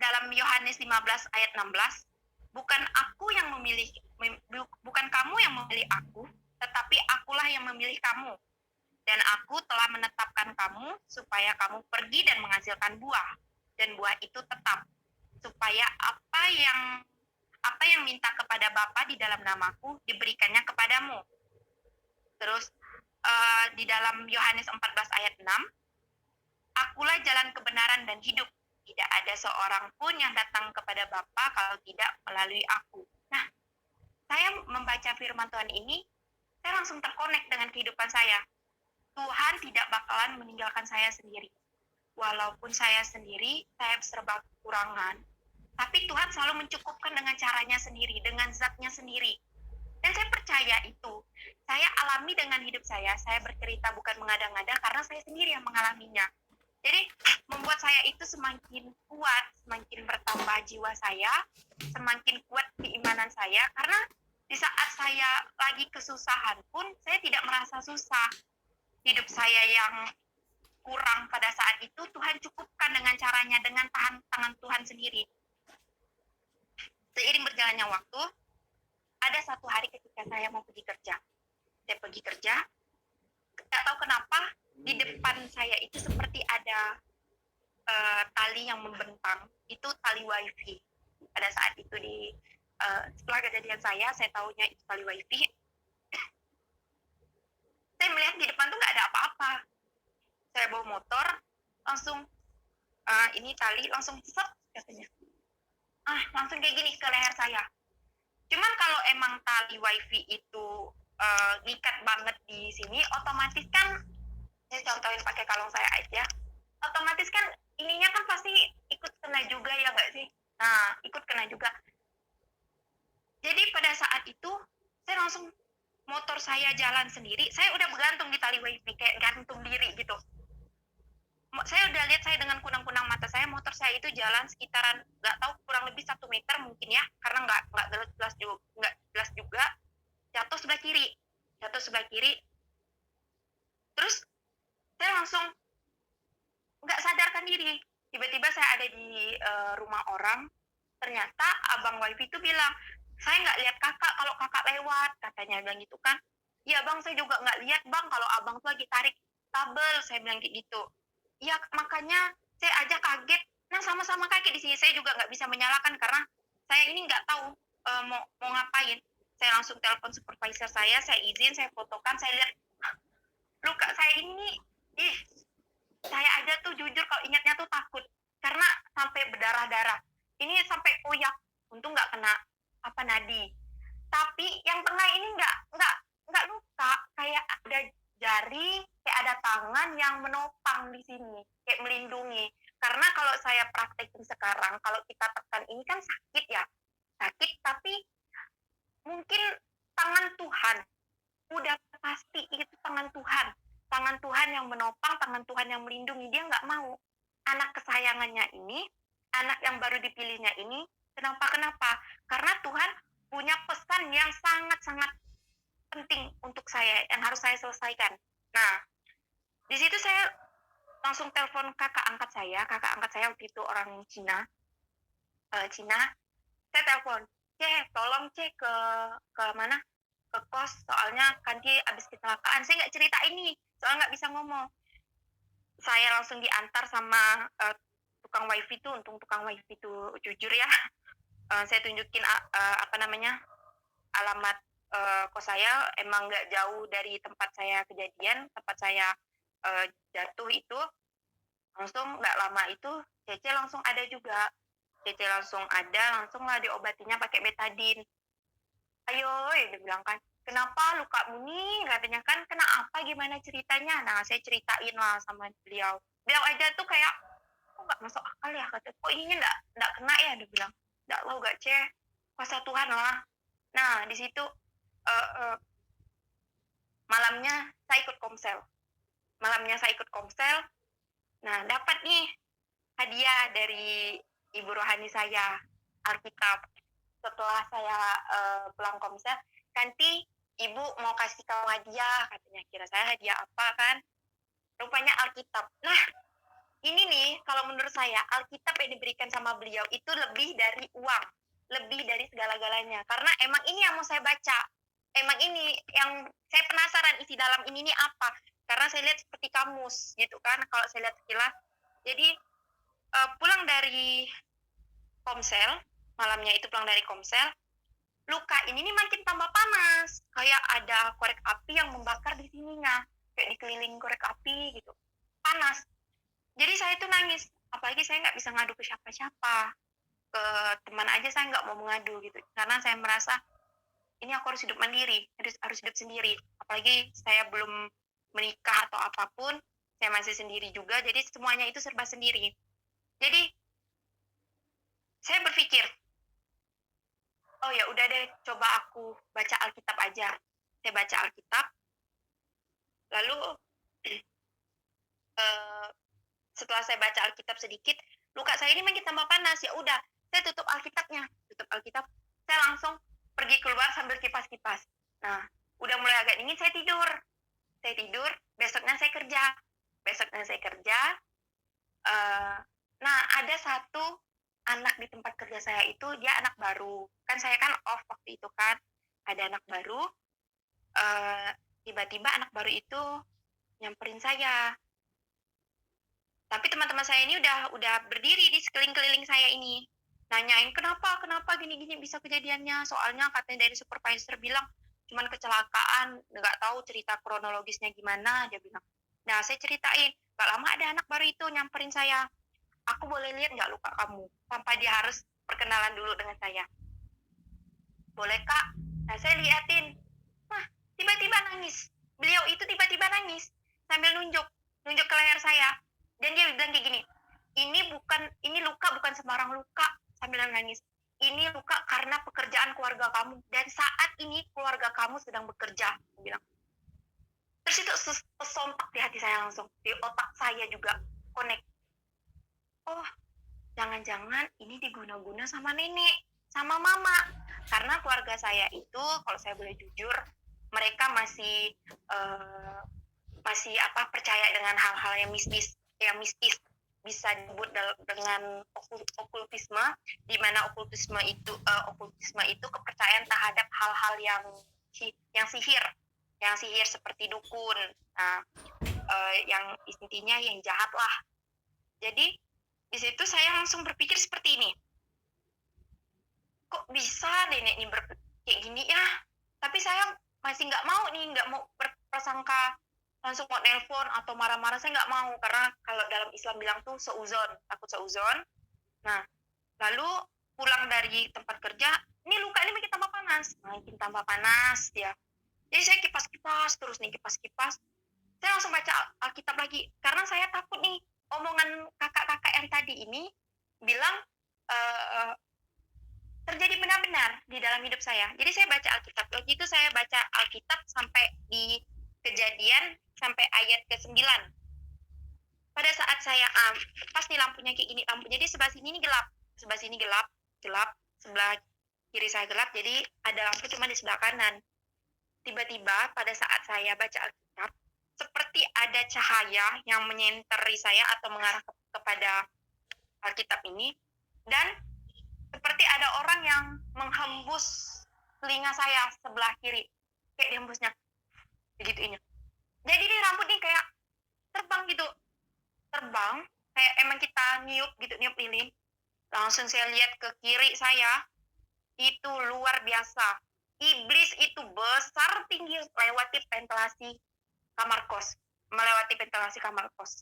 dalam Yohanes 15 ayat 16, bukan kamu yang memilih aku, tetapi akulah yang memilih kamu. Dan aku telah menetapkan kamu supaya kamu pergi dan menghasilkan buah, dan buah itu tetap, supaya apa yang minta kepada Bapa di dalam namaku diberikannya kepadamu. Terus di dalam Yohanes 14 ayat 6, akulah jalan kebenaran dan hidup. Tidak ada seorang pun yang datang kepada Bapa kalau tidak melalui aku. Nah, saya membaca firman Tuhan ini, saya langsung terkonek dengan kehidupan saya. Tuhan tidak bakalan meninggalkan saya sendiri. Walaupun saya sendiri, saya serba kekurangan, tapi Tuhan selalu mencukupkan dengan caranya sendiri, dengan zatnya sendiri. Dan saya percaya itu. Saya alami dengan hidup saya bercerita bukan mengada-ngada, karena saya sendiri yang mengalaminya. Jadi membuat saya itu semakin kuat, semakin bertambah jiwa saya, semakin kuat keimanan saya, karena di saat saya lagi kesusahan pun, saya tidak merasa susah. Hidup saya yang kurang pada saat itu, Tuhan cukupkan dengan caranya, dengan tangan Tuhan sendiri. Seiring berjalannya waktu, ada satu hari ketika saya mau pergi kerja. Saya pergi kerja, nggak tahu kenapa, di depan saya itu seperti ada tali yang membentang. Itu tali wifi. Pada saat itu setelah kejadian saya tahunya itu tali wifi. Saya melihat di depan tuh nggak ada apa-apa. Saya bawa motor, langsung ini tali langsung set katanya. Langsung kayak gini ke leher saya. Cuman kalau emang tali wifi itu ngikat banget di sini, otomatis kan, saya contohin pakai kalung saya aja, otomatis kan ininya kan pasti ikut kena juga ya nggak sih? Nah, ikut kena juga. Jadi pada saat itu, saya langsung motor saya jalan sendiri, saya udah bergantung di tali wifi, kayak gantung diri gitu. Saya udah lihat saya dengan kunang-kunang mata saya, motor saya itu jalan sekitaran, nggak tahu, kurang lebih 1 meter mungkin ya, karena nggak jelas juga, jatuh sebelah kiri. Terus saya langsung nggak sadarkan diri, tiba-tiba saya ada di rumah orang. Ternyata abang wifi itu bilang, saya nggak lihat kakak kalau kakak lewat, katanya bilang gitu kan. Iya bang, saya juga nggak lihat bang kalau abang tuh lagi tarik kabel, saya bilang kayak gitu. Ya makanya saya aja kaget. Nah sama-sama kaget di sini. Saya juga nggak bisa menyalahkan karena saya ini nggak tahu mau ngapain. Saya langsung telepon supervisor saya izin, saya fotokan, saya lihat luka saya ini. Saya aja tuh jujur kalau ingatnya tuh takut karena sampai berdarah-darah. Ini sampai koyak. Untung nggak kena nadi. Tapi yang tengah ini nggak luka, kayak ada jari, kayak ada tangan yang menopang di sini, kayak melindungi. Karena kalau saya praktekin sekarang, kalau kita tekan ini kan sakit ya, tapi mungkin tangan Tuhan, udah pasti itu tangan Tuhan yang menopang, tangan Tuhan yang melindungi. Dia nggak mau anak kesayangannya ini, anak yang baru dipilihnya ini, kenapa? Karena Tuhan punya pesan yang sangat-sangat penting untuk saya, yang harus saya selesaikan. Nah, di situ saya langsung telepon kakak angkat saya waktu itu orang Cina. Saya telepon, tolong ke mana? Ke kos, soalnya kan dia abis kecelakaan. Saya nggak cerita ini, soalnya nggak bisa ngomong. Saya langsung diantar sama tukang wifi itu. Untung tukang wifi itu jujur ya. Saya tunjukin alamat kos saya, emang nggak jauh dari tempat saya kejadian, tempat saya jatuh itu. Langsung nggak lama itu Cece langsung ada juga. Cece langsung lah diobatinya pakai betadine. Ayo, dia bilang kan, kenapa lukamu nih? Katanya kan, kena apa, gimana ceritanya? Nah, saya ceritain lah sama beliau. Beliau aja tuh kayak, kok nggak masuk akal ya? Kata, kok ininya nggak kena ya? Dia bilang, nggak tahu gak, Ceh. Kuasa Tuhan lah. Nah, di situ malamnya saya ikut komsel. Nah, dapat nih hadiah dari ibu rohani saya, Alkitab. Setelah saya pulang komsel, nanti ibu mau kasih kamu hadiah, katanya. Kira saya hadiah apa kan? Rupanya Alkitab. Nah, ini nih, kalau menurut saya, Alkitab yang diberikan sama beliau itu lebih dari uang, lebih dari segala-galanya. Karena emang ini yang mau saya baca. Emang ini yang saya penasaran isi dalam ini nih apa. Karena saya lihat seperti kamus gitu kan, kalau saya lihat sekilas. Jadi pulang dari komsel, malamnya itu pulang dari komsel, luka ini nih makin tambah panas. Kayak ada korek api yang membakar di sininya. Kayak dikelilingi korek api gitu. Panas. Jadi saya tuh nangis. Apalagi saya nggak bisa ngadu ke siapa-siapa. Ke teman aja saya nggak mau mengadu gitu. Karena saya merasa, ini aku harus hidup mandiri. Harus hidup sendiri. Apalagi saya belum menikah atau apapun. Saya masih sendiri juga. Jadi semuanya itu serba sendiri. Jadi saya berpikir, oh ya udah deh, coba aku baca Alkitab aja. Saya baca Alkitab, lalu setelah saya baca Alkitab sedikit, luka saya ini makin tambah panas. Ya udah, saya tutup Alkitab, saya langsung pergi keluar sambil kipas-kipas. Nah, udah mulai agak dingin, saya tidur. Besoknya saya kerja. besoknya saya kerja. Nah, ada satu anak di tempat kerja saya itu, dia anak baru. Kan saya kan off waktu itu kan, ada anak baru. Tiba-tiba anak baru itu nyamperin saya. Tapi teman-teman saya ini udah berdiri di sekeliling-keliling saya ini. Nanyain kenapa gini-gini bisa kejadiannya. Soalnya katanya dari supervisor bilang cuman kecelakaan, nggak tahu cerita kronologisnya gimana, dia bilang. Nah, saya ceritain, gak lama ada anak baru itu nyamperin saya. Aku boleh lihat nggak luka kamu? Tanpa dia harus perkenalan dulu dengan saya. Boleh, Kak? Nah, saya liatin. Nah, tiba-tiba nangis. Beliau itu tiba-tiba nangis sambil nunjuk ke leher saya. Dan dia bilang kayak gini, ini luka bukan sembarang luka, sambil nangis. Ini luka karena pekerjaan keluarga kamu. Dan saat ini keluarga kamu sedang bekerja, dia bilang. Terus itu sontak di hati saya langsung. Di otak saya juga connect. Oh, jangan-jangan ini diguna-guna sama nenek, sama mama. Karena keluarga saya itu, kalau saya boleh jujur, mereka masih percaya dengan hal-hal yang mistis, bisa disebut dengan okultisme, di mana okultisme itu kepercayaan terhadap hal-hal yang sihir seperti dukun, yang intinya yang jahat lah. Jadi di situ saya langsung berpikir seperti ini, kok bisa nenek ini kayak gini ya? Tapi saya masih nggak mau berprasangka langsung mau nelpon atau marah-marah, saya nggak mau, karena kalau dalam Islam bilang tuh seuzon, takut seuzon. Nah, lalu pulang dari tempat kerja, ini luka ini makin tambah panas ya. Jadi saya kipas-kipas terus nih, kipas-kipas. Saya langsung baca Alkitab lagi, karena saya takut nih omongan kakak-kakak yang tadi ini bilang terjadi benar-benar di dalam hidup saya. Jadi saya baca Alkitab. Waktu itu saya baca Alkitab sampai di Kejadian sampai ayat ke-9. Pada saat saya pas nih lampunya kayak gini, jadi sebelah sini gelap, sebelah kiri saya gelap, jadi ada lampu cuma di sebelah kanan. Tiba-tiba pada saat saya baca Alkitab, seperti ada cahaya yang menyenteri saya atau mengarah kepada Alkitab ini, dan seperti ada orang yang menghembus telinga saya sebelah kiri, kayak dihembusnya begituinnya. Jadi ini rambut nih kayak terbang, kayak emang kita niup lilin. Langsung saya lihat ke kiri saya, itu luar biasa. Iblis itu besar tinggi melewati ventilasi kamar kos.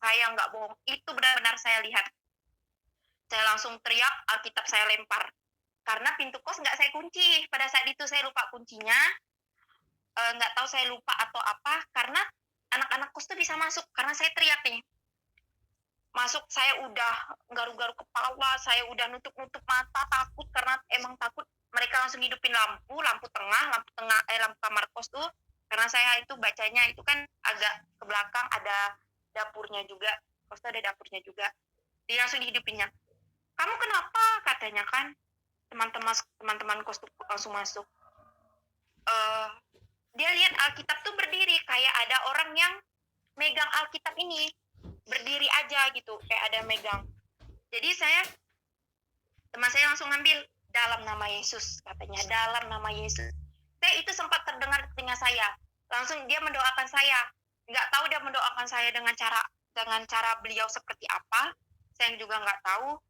Saya nggak bohong, itu benar-benar saya lihat. Saya langsung teriak, Alkitab saya lempar. Karena pintu kos nggak saya kunci. Pada saat itu saya lupa kuncinya. Nggak tahu saya lupa atau apa, karena anak-anak kos tuh bisa masuk. Karena saya teriak nih. Masuk, saya udah garu-garu kepala, saya udah nutup-nutup mata, takut, karena emang takut. Mereka langsung hidupin lampu tengah kamar kos tuh. Karena saya itu bacanya itu kan agak ke belakang, ada dapurnya juga. Kos tuh ada dapurnya juga. Dia langsung dihidupinnya. Kamu kenapa? Katanya kan. Teman-teman kos tuh langsung masuk. Dia lihat Alkitab tuh berdiri, kayak ada orang yang megang Alkitab ini, berdiri aja gitu, kayak ada megang. Jadi teman saya langsung ngambil, dalam nama Yesus, katanya, dalam nama Yesus. Saya itu sempat terdengar di telinga saya, langsung dia mendoakan saya. Nggak tahu dia mendoakan saya dengan cara beliau seperti apa, saya juga nggak tahu.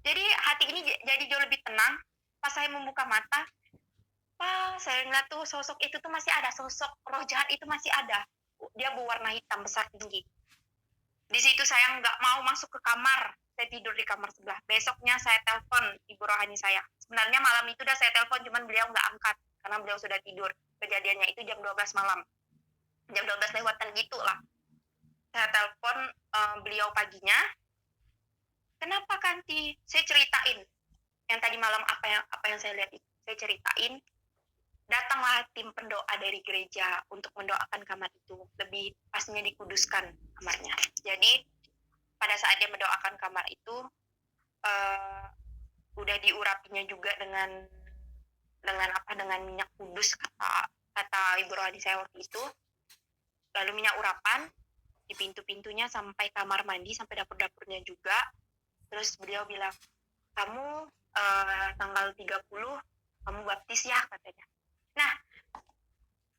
Jadi hati ini jadi jauh lebih tenang. Pas saya membuka mata, saya ngeliat tuh sosok itu tuh masih ada, sosok roh jahat itu masih ada. Dia berwarna hitam besar tinggi. Di situ saya nggak mau masuk ke kamar, saya tidur di kamar sebelah. Besoknya saya telepon ibu rohani saya. Sebenarnya malam itu udah saya telepon, cuman beliau nggak angkat karena beliau sudah tidur. Kejadiannya itu jam 12 malam, jam 12 lewatan gitu lah. Saya telepon beliau paginya. Kenapa Kanti? Saya ceritain yang tadi malam apa yang saya lihat itu. Saya ceritain. Datanglah tim pendoa dari gereja untuk mendoakan kamar itu. Lebih pastinya dikuduskan kamarnya. Jadi pada saat dia mendoakan kamar itu, udah diurapinya juga dengan minyak kudus, kata ibu rohani saya waktu itu. Lalu minyak urapan di pintu-pintunya sampai kamar mandi, sampai dapur-dapurnya juga. Terus beliau bilang, kamu tanggal 30 kamu baptis ya, katanya. Nah,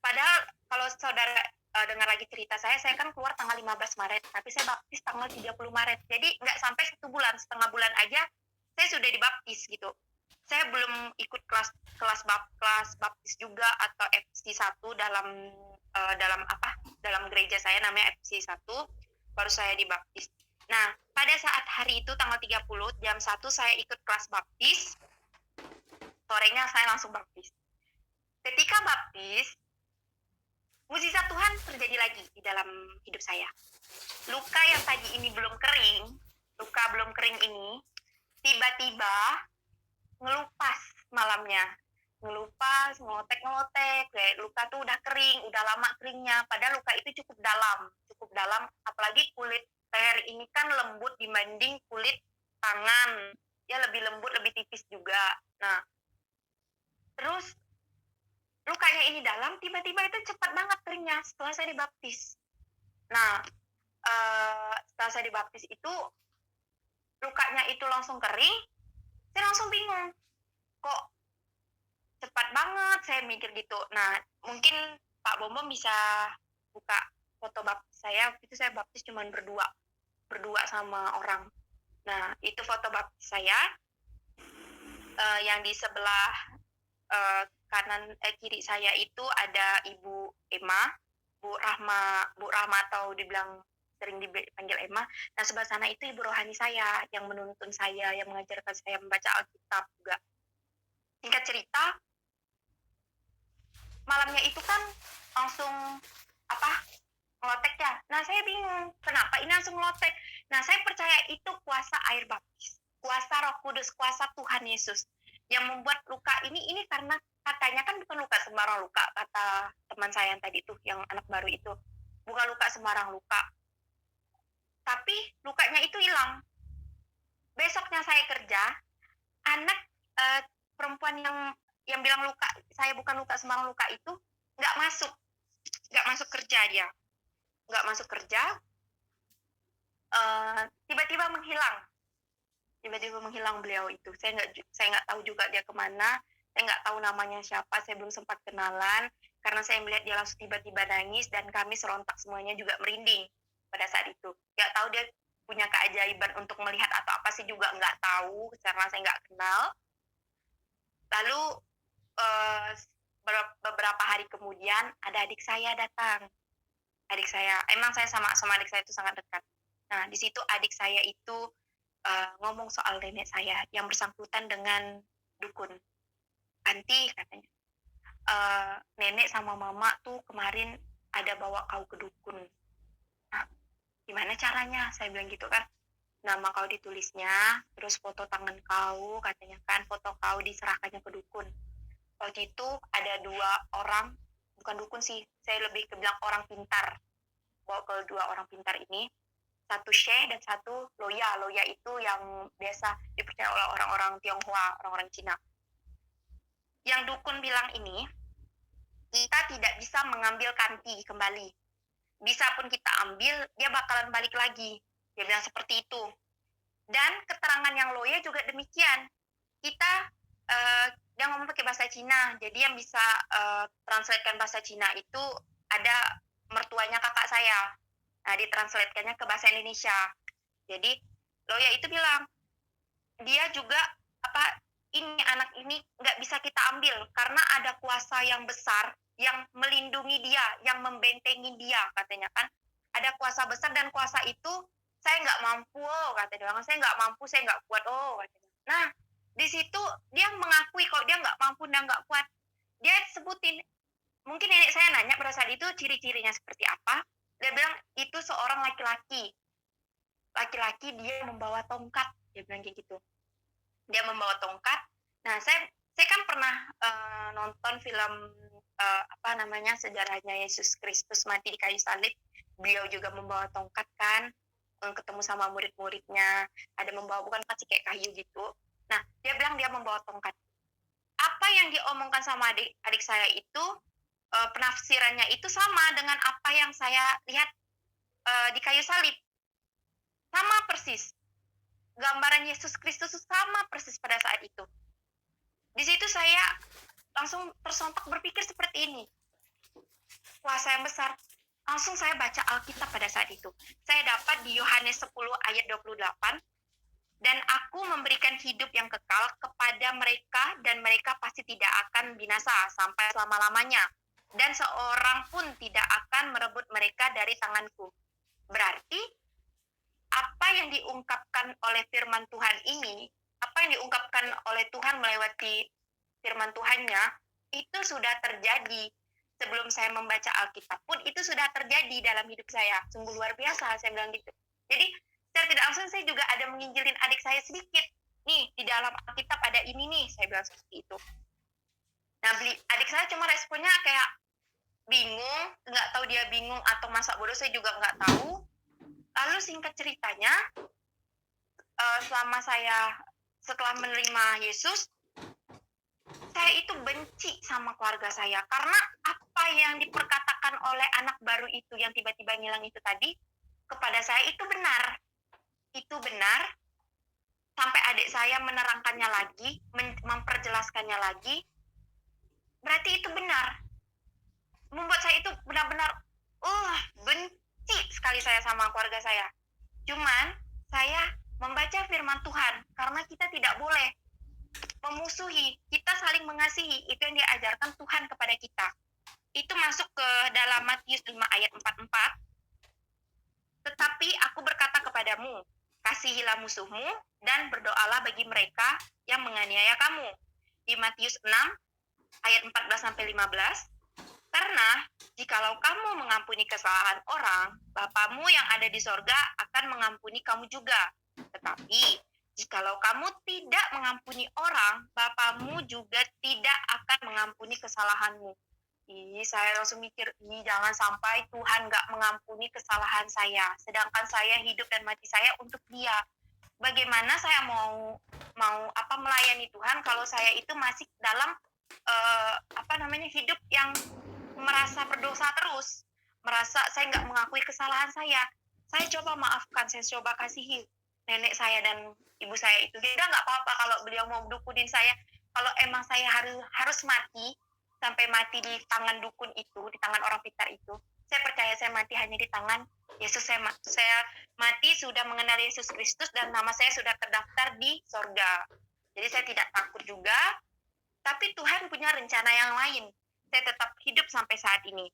padahal kalau saudara dengar lagi cerita saya kan keluar tanggal 15 Maret, tapi saya baptis tanggal 30 Maret. Jadi nggak sampai 1 bulan, setengah bulan aja saya sudah dibaptis gitu. Saya belum ikut kelas baptis juga atau FC 1 dalam gereja saya namanya FC 1, baru saya dibaptis. Nah, pada saat hari itu tanggal 30 jam 1 saya ikut kelas baptis. Sorenya saya langsung baptis. Ketika baptis, mujizat Tuhan terjadi lagi di dalam hidup saya. Luka yang tadi ini belum kering ini, tiba-tiba ngelupas malamnya. Ngelupas, ngelotek, kayak luka tuh udah kering, udah lama keringnya, padahal luka itu cukup dalam, apalagi kulit leher ini kan lembut dibanding kulit tangan, ya lebih lembut, lebih tipis juga. Nah, terus lukanya ini dalam, tiba-tiba itu cepat banget keringnya setelah saya dibaptis. Nah, setelah saya dibaptis itu, lukanya itu langsung kering, saya langsung bingung. Kok cepat banget, saya mikir gitu. Nah, mungkin Pak Bombom bisa buka foto baptis saya. Waktu itu saya baptis cuma berdua sama orang. Nah, itu foto baptis saya. Yang di sebelah kiri saya itu ada Ibu Emma, Bu Rahma atau dibilang sering dipanggil Emma. Nah, sebelah sana itu ibu rohani saya yang menuntun saya, yang mengajarkan saya membaca Alkitab juga. Singkat cerita, malamnya itu kan langsung ngelotek ya. Nah, saya bingung kenapa ini langsung ngelotek. Nah, saya percaya itu kuasa air baptis, kuasa Roh Kudus, kuasa Tuhan Yesus yang membuat luka ini karena katanya kan bukan luka sembarang luka, kata teman saya yang tadi tuh, yang anak baru itu. Bukan luka sembarang luka. Tapi lukanya itu hilang. Besoknya saya kerja, anak perempuan yang bilang luka saya bukan luka sembarang luka itu nggak masuk kerja dia. Nggak masuk kerja, tiba-tiba menghilang beliau itu. Saya nggak tahu juga dia kemana, saya nggak tahu namanya siapa, saya belum sempat kenalan, karena saya melihat dia langsung tiba-tiba nangis, dan kami serontak semuanya juga merinding pada saat itu. Nggak tahu dia punya keajaiban untuk melihat atau apa sih juga nggak tahu, karena saya nggak kenal. Lalu beberapa hari kemudian ada adik saya datang. Adik saya, emang saya sama adik saya itu sangat dekat. Nah, di situ adik saya itu ngomong soal nenek saya yang bersangkutan dengan dukun. Anti, katanya, nenek sama mama tuh kemarin ada bawa kau ke dukun. Nah, gimana caranya? Saya bilang gitu kan. Nama kau ditulisnya, terus foto tangan kau, katanya kan, foto kau diserahkannya ke dukun. Waktu itu ada 2 orang, bukan dukun sih, saya lebih ke bilang orang pintar. Bawa ke 2 orang pintar ini, satu Syekh dan satu Loya. Loya itu yang biasa dipercaya oleh orang-orang Tionghoa, orang-orang Cina. Yang dukun bilang ini, kita tidak bisa mengambil kanti kembali. Bisa pun kita ambil, dia bakalan balik lagi. Dia bilang seperti itu. Dan keterangan yang Loya juga demikian. Dia ngomong pakai bahasa Cina, jadi yang bisa translatekan bahasa Cina itu ada mertuanya kakak saya. Nah, ditranslatekannya ke bahasa Indonesia. Jadi Loya itu bilang, dia juga anak ini nggak bisa kita ambil karena ada kuasa yang besar yang melindungi dia, yang membentengi dia, katanya kan. Ada kuasa besar, dan kuasa itu saya nggak mampu, katanya. Saya nggak mampu, saya nggak kuat, katanya. Nah, di situ dia mengakui kalau dia nggak mampu dan nggak kuat. Dia sebutin, mungkin nenek saya nanya pada saat itu ciri-cirinya seperti apa. Dia bilang itu seorang laki-laki, dia membawa tongkat. Dia bilang kayak gitu. Dia membawa tongkat. Nah, saya kan pernah nonton film sejarahnya Yesus Kristus mati di kayu salib. Beliau juga membawa tongkat kan, ketemu sama murid-muridnya, ada membawa, bukan pasti kayak kayu gitu. Nah, dia bilang dia membawa tongkat. Apa yang diomongkan sama adik saya itu, penafsirannya itu sama dengan apa yang saya lihat di kayu salib. Sama persis. Gambaran Yesus Kristus sama persis pada saat itu. Di situ saya langsung tersontak berpikir seperti ini. Kuasa yang besar. Langsung saya baca Alkitab pada saat itu. Saya dapat di Yohanes 10 ayat 28. Dan aku memberikan hidup yang kekal kepada mereka, dan mereka pasti tidak akan binasa sampai selama-lamanya. Dan seorang pun tidak akan merebut mereka dari tanganku. Berarti, apa yang diungkapkan oleh firman Tuhan ini, apa yang diungkapkan oleh Tuhan melewati firman Tuhannya, itu sudah terjadi. Sebelum saya membaca Alkitab pun, itu sudah terjadi dalam hidup saya. Sungguh luar biasa, saya bilang gitu. Jadi, secara tidak langsung saya juga ada menginjilin adik saya sedikit. Nih, di dalam Alkitab ada ini nih, saya bilang seperti itu. Nah, adik saya cuma responnya kayak bingung, nggak tahu dia bingung atau masa bodoh, saya juga nggak tahu. Lalu singkat ceritanya, setelah menerima Yesus, saya itu benci sama keluarga saya. Karena apa yang diperkatakan oleh anak baru itu yang tiba-tiba ngilang itu tadi, kepada saya itu benar. Itu benar, sampai adik saya menerangkannya lagi, memperjelaskannya lagi, berarti itu benar. Membuat saya itu benar-benar, benci sekali saya sama keluarga saya. Cuman, saya membaca firman Tuhan, karena kita tidak boleh memusuhi, kita saling mengasihi, itu yang diajarkan Tuhan kepada kita. Itu masuk ke dalam Matius 5 ayat 44. Tetapi aku berkata kepadamu, kasihilah musuhmu dan berdoalah bagi mereka yang menganiaya kamu. Di Matius 6 ayat 14-15. Karena jikalau kamu mengampuni kesalahan orang, Bapamu yang ada di sorga akan mengampuni kamu juga. Tetapi jikalau kamu tidak mengampuni orang, Bapamu juga tidak akan mengampuni kesalahanmu. Saya langsung mikir, jangan sampai Tuhan nggak mengampuni kesalahan saya, sedangkan saya hidup dan mati saya untuk Dia. Bagaimana saya mau melayani Tuhan kalau saya itu masih dalam hidup yang merasa berdosa terus, merasa saya nggak mengakui kesalahan saya. Saya coba maafkan, saya coba kasihi nenek saya dan ibu saya itu. Dia nggak apa-apa kalau beliau mau dukunin saya. Kalau emang saya harus mati, sampai mati di tangan dukun itu, di tangan orang pintar itu, saya percaya saya mati hanya di tangan Yesus. Saya mati sudah mengenal Yesus Kristus dan nama saya sudah terdaftar di sorga. Jadi saya tidak takut juga, tapi Tuhan punya rencana yang lain. Saya tetap hidup sampai saat ini.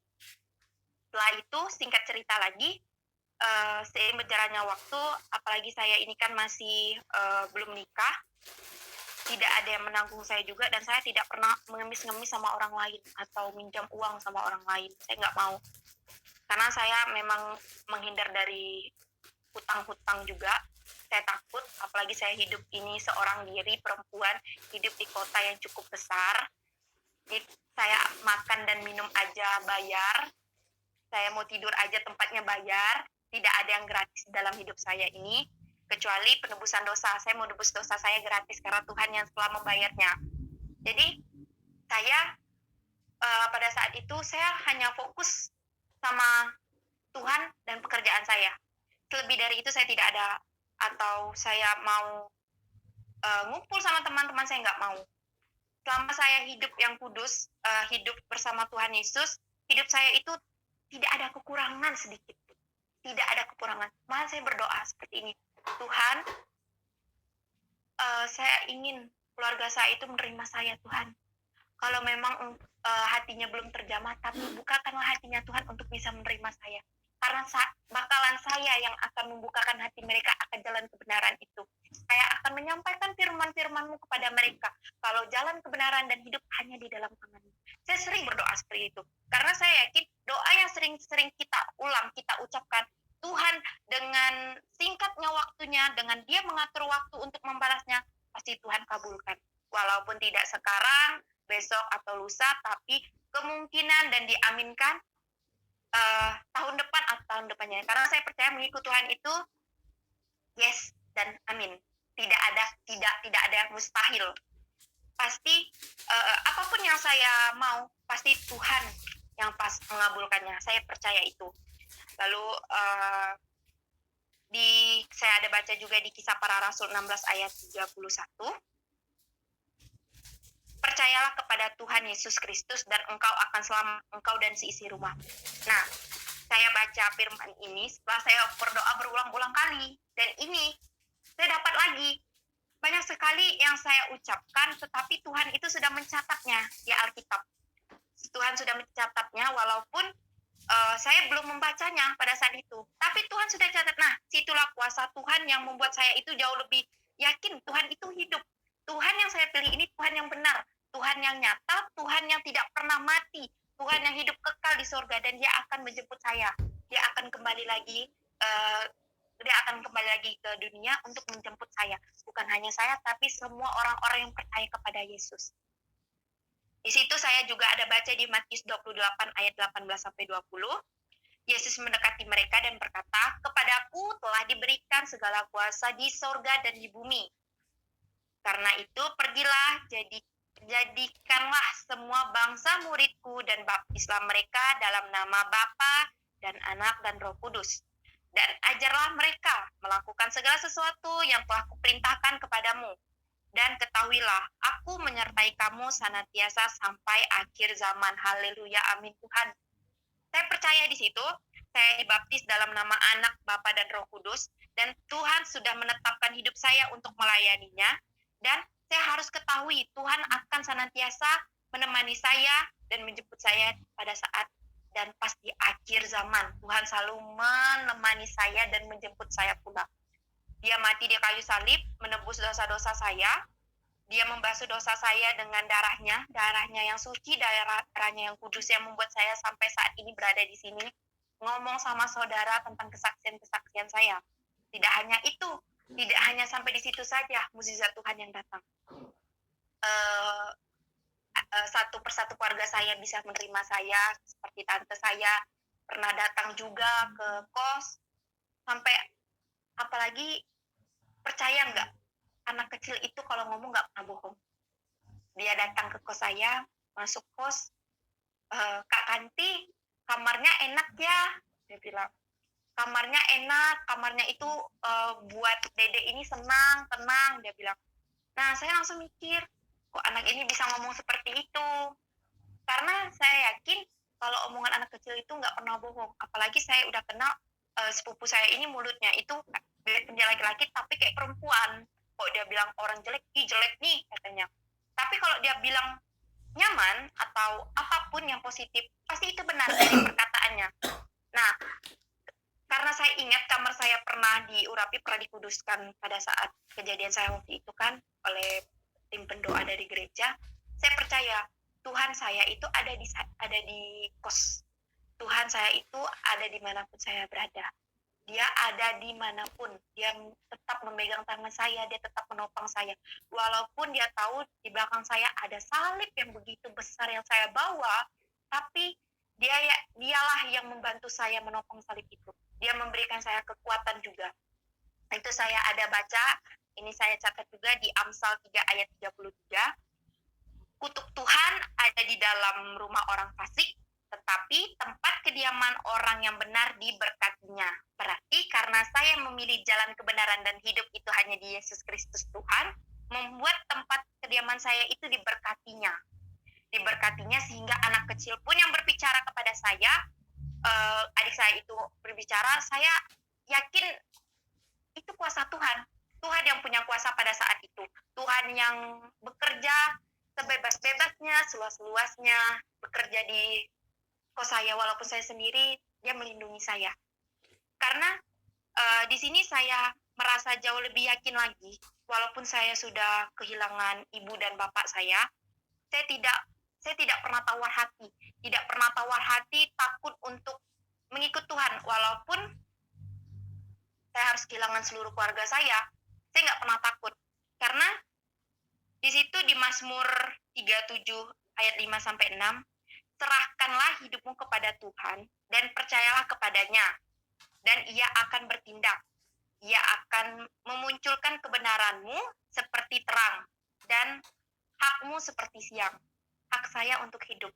Setelah itu, singkat cerita lagi, seiring berjalannya waktu, apalagi saya ini kan masih belum nikah, tidak ada yang menanggung saya juga, dan saya tidak pernah mengemis-ngemis sama orang lain atau minjam uang sama orang lain. Saya nggak mau, karena saya memang menghindar dari hutang-hutang juga. Saya takut, apalagi saya hidup ini seorang diri perempuan, hidup di kota yang cukup besar. Jadi saya makan dan minum aja bayar, saya mau tidur aja tempatnya bayar, tidak ada yang gratis dalam hidup saya ini, kecuali penebusan dosa. Saya mau nebus dosa saya gratis karena Tuhan yang telah membayarnya. Jadi saya pada saat itu saya hanya fokus sama Tuhan dan pekerjaan saya. Lebih dari itu saya tidak ada, atau saya mau ngumpul sama teman-teman, saya nggak mau. Selama saya hidup yang kudus, hidup bersama Tuhan Yesus, hidup saya itu tidak ada kekurangan sedikit. Tidak ada kekurangan. Malah saya berdoa seperti ini, Tuhan, saya ingin keluarga saya itu menerima saya, Tuhan. Kalau memang hatinya belum terjamah, tapi bukakanlah hatinya Tuhan untuk bisa menerima saya. Karena bakalan saya yang akan membukakan hati mereka akan jalan kebenaran itu. Saya akan menyampaikan firman-firman-Mu kepada mereka. Kalau jalan kebenaran dan hidup hanya di dalam tangan-Mu. Saya sering berdoa seperti itu. Karena saya yakin doa yang sering-sering kita ulang, kita ucapkan, Tuhan dengan singkatnya waktunya, dengan Dia mengatur waktu untuk membalasnya, pasti Tuhan kabulkan. Walaupun tidak sekarang, besok atau lusa, tapi kemungkinan dan diaminkan tahun depan atau tahun depannya. Karena saya percaya mengikut Tuhan itu yes dan amin. Tidak ada mustahil. Pasti apapun yang saya mau, pasti Tuhan yang pas mengabulkannya. Saya percaya itu. Lalu saya ada baca juga di Kisah Para Rasul 16 ayat 31. Percayalah kepada Tuhan Yesus Kristus dan engkau akan selamat, engkau dan seisi rumah. Nah, saya baca firman ini setelah saya berdoa berulang-ulang kali. Dan ini saya dapat lagi. Banyak sekali yang saya ucapkan, tetapi Tuhan itu sudah mencatatnya di Alkitab. Tuhan sudah mencatatnya walaupun saya belum membacanya pada saat itu. Tapi Tuhan sudah catat. Nah, situlah kuasa Tuhan yang membuat saya itu jauh lebih yakin Tuhan itu hidup. Tuhan yang saya pilih ini Tuhan yang benar. Tuhan yang nyata, Tuhan yang tidak pernah mati. Tuhan yang hidup kekal di surga dan dia akan menjemput saya. Dia akan kembali lagi ke dunia untuk menjemput saya. Bukan hanya saya, tapi semua orang-orang yang percaya kepada Yesus. Di situ saya juga ada baca di Matius 28 ayat 18-20. Yesus mendekati mereka dan berkata, "Kepadaku telah diberikan segala kuasa di sorga dan di bumi. Karena itu pergilah, jadikanlah semua bangsa muridku dan baptislah mereka dalam nama Bapa dan Anak dan Roh Kudus. Dan ajarlah mereka melakukan segala sesuatu yang telah kuperintahkan kepadamu. Dan ketahuilah, aku menyertai kamu senantiasa sampai akhir zaman." Haleluya, amin Tuhan. Saya percaya di situ, saya dibaptis dalam nama Anak, Bapa, dan Roh Kudus, dan Tuhan sudah menetapkan hidup saya untuk melayaninya, dan saya harus ketahui Tuhan akan senantiasa menemani saya dan menjemput saya pada saat dan pas di akhir zaman. Tuhan selalu menemani saya dan menjemput saya pula. Dia mati di kayu salib, menebus dosa-dosa saya. Dia membasuh dosa saya dengan darahnya yang suci, darahnya yang kudus yang membuat saya sampai saat ini berada di sini, ngomong sama saudara tentang kesaksian-kesaksian saya. Tidak hanya itu, tidak hanya sampai di situ saja mukjizat Tuhan yang datang. Satu persatu keluarga saya bisa menerima saya, seperti tante saya pernah datang juga ke kos, sampai apalagi percaya nggak, anak kecil itu kalau ngomong nggak pernah bohong. Dia datang ke kos saya, masuk kos, "Kak Kanti, kamarnya enak ya," dia bilang. "Kamarnya enak, kamarnya itu buat Dede ini senang, tenang," dia bilang. Nah, saya langsung mikir, kok anak ini bisa ngomong seperti itu? Karena saya yakin kalau omongan anak kecil itu nggak pernah bohong. Apalagi saya udah kenal sepupu saya ini mulutnya itu dia laki-laki tapi kayak perempuan. Kok dia bilang orang jelek, ih jelek nih katanya. Tapi kalau dia bilang nyaman atau apapun yang positif, pasti itu benar dari perkataannya. Nah, karena saya ingat kamar saya pernah diurapi, pernah dikuduskan pada saat kejadian saya waktu itu kan oleh tim pendoa dari gereja. Saya percaya Tuhan saya itu ada di kos. Tuhan saya itu ada dimanapun saya berada. Dia ada dimanapun. Dia tetap memegang tangan saya. Dia tetap menopang saya. Walaupun dia tahu di belakang saya ada salib yang begitu besar yang saya bawa, tapi dialah yang membantu saya menopang salib itu. Dia memberikan saya kekuatan juga. Itu saya ada baca. Ini saya catat juga di Amsal 3 ayat 33. "Kutuk Tuhan ada di dalam rumah orang fasik, tetapi tempat kediaman orang yang benar diberkatinya." Berarti karena saya memilih jalan kebenaran dan hidup itu hanya di Yesus Kristus Tuhan, membuat tempat kediaman saya itu diberkatinya. Diberkatinya sehingga anak kecil pun yang berbicara kepada saya, adik saya itu berbicara, saya yakin itu kuasa Tuhan. Tuhan yang punya kuasa pada saat itu. Tuhan yang bekerja sebebas-bebasnya, seluas-luasnya, bekerja di kos saya walaupun saya sendiri, dia melindungi saya. Karena di sini saya merasa jauh lebih yakin lagi, walaupun saya sudah kehilangan ibu dan bapak saya tidak pernah tawar hati, takut untuk mengikut Tuhan, walaupun saya harus kehilangan seluruh keluarga saya nggak pernah takut. Karena di situ di Mazmur 37 ayat 5-6, "Serahkanlah hidupmu kepada Tuhan dan percayalah kepadanya, dan ia akan bertindak. Ia akan memunculkan kebenaranmu seperti terang dan hakmu seperti siang." Hak saya untuk hidup.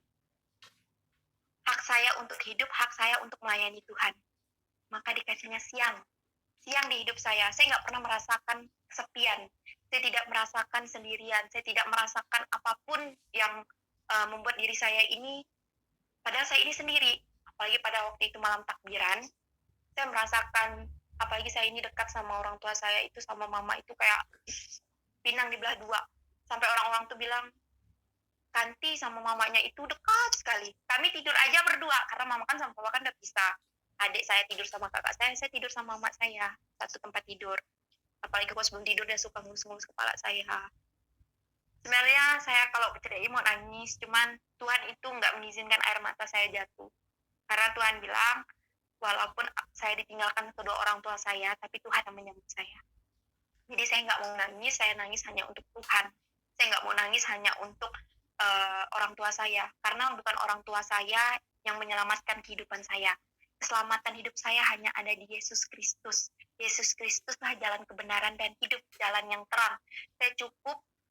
Hak saya untuk hidup, hak saya untuk melayani Tuhan. maka dikasihnya siang. Siang di hidup saya nggak pernah merasakan kesepian. Saya tidak merasakan sendirian. Saya tidak merasakan apapun yang membuat diri saya ini, padahal saya ini sendiri. Apalagi pada waktu itu malam takbiran, saya merasakan, apalagi saya ini dekat sama orang tua saya itu, sama mama itu kayak pinang dibelah dua. Sampai orang-orang tuh bilang, Kanti sama mamanya itu dekat sekali. Kami tidur aja berdua, karena mama kan sama papa kan udah pisah. Adik saya tidur sama kakak saya tidur sama mama saya, satu tempat tidur. Apalagi kalau sebelum tidur dia suka ngelus-ngelus kepala saya. Sebenarnya saya kalau bercerai mau nangis, cuman Tuhan itu nggak mengizinkan air mata saya jatuh. Karena Tuhan bilang, walaupun saya ditinggalkan kedua orang tua saya, tapi Tuhan yang menyambut saya. Jadi saya nggak mau nangis, saya nangis hanya untuk Tuhan. Saya nggak mau nangis hanya untuk orang tua saya, karena bukan orang tua saya yang menyelamatkan kehidupan saya. Keselamatan hidup saya hanya ada di Yesus Kristus. Yesus Kristuslah jalan kebenaran dan hidup, jalan yang terang.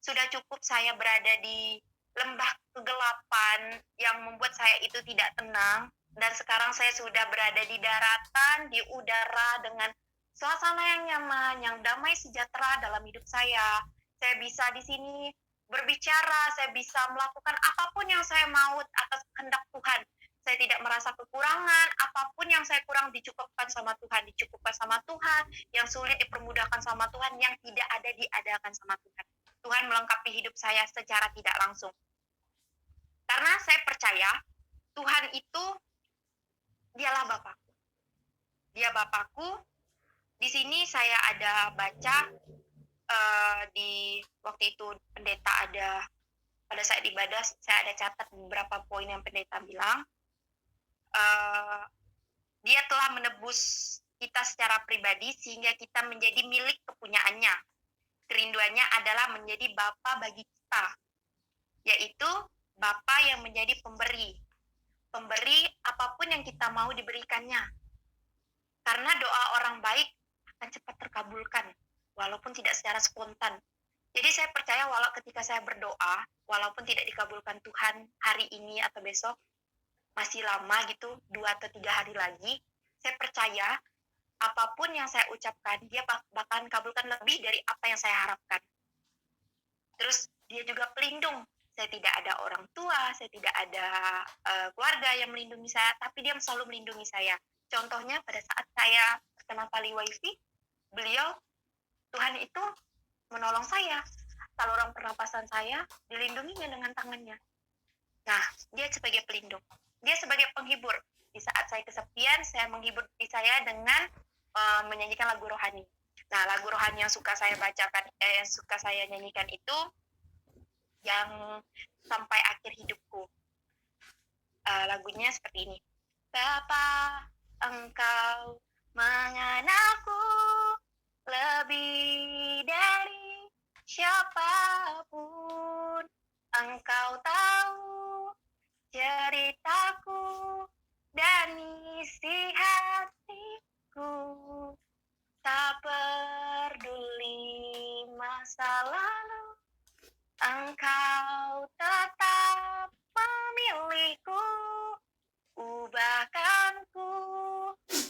Sudah cukup saya berada di lembah kegelapan yang membuat saya itu tidak tenang, dan sekarang saya sudah berada di daratan, di udara, dengan suasana yang nyaman, yang damai sejahtera dalam hidup saya. Saya bisa di sini berbicara, saya bisa melakukan apapun yang saya mau atas kehendak Tuhan. Saya tidak merasa kekurangan, apapun yang saya kurang dicukupkan sama Tuhan, yang sulit dipermudahkan sama Tuhan, yang tidak ada diadakan sama Tuhan. Tuhan melengkapi hidup saya secara tidak langsung. Karena saya percaya Tuhan itu dialah Bapakku. Dia Bapakku. Di sini saya ada baca di waktu itu pendeta ada, pada saat ibadah saya ada catat beberapa poin yang pendeta bilang. Dia telah menebus kita secara pribadi sehingga kita menjadi milik kepunyaannya. Kerinduannya adalah menjadi Bapa bagi kita, yaitu Bapa yang menjadi pemberi apapun yang kita mau diberikannya. Karena doa orang baik akan cepat terkabulkan, walaupun tidak secara spontan. Jadi saya percaya walau ketika saya berdoa, walaupun tidak dikabulkan Tuhan hari ini atau besok, masih lama gitu, 2 atau 3 hari lagi, saya percaya apapun yang saya ucapkan, dia bakalan kabulkan lebih dari apa yang saya harapkan. Terus dia juga pelindung. Saya tidak ada orang tua, saya tidak ada keluarga yang melindungi saya, tapi dia selalu melindungi saya. Contohnya pada saat saya terkena tali wifi, beliau, Tuhan itu menolong saya. Saluran pernapasan saya dilindunginya dengan tangannya. Nah, dia sebagai pelindung. Dia sebagai penghibur. Di saat saya kesepian, saya menghibur diri saya dengan menyanyikan lagu rohani. Nah, lagu rohani yang suka saya bacakan, yang suka saya nyanyikan itu yang sampai akhir hidupku. Lagunya seperti ini. Bapa, Engkau mengenalku lebih dari siapapun. Engkau tahu ceritaku dan isi hatiku. Tak peduli masa lalu, Engkau tetap memilihku. Ubahkanku,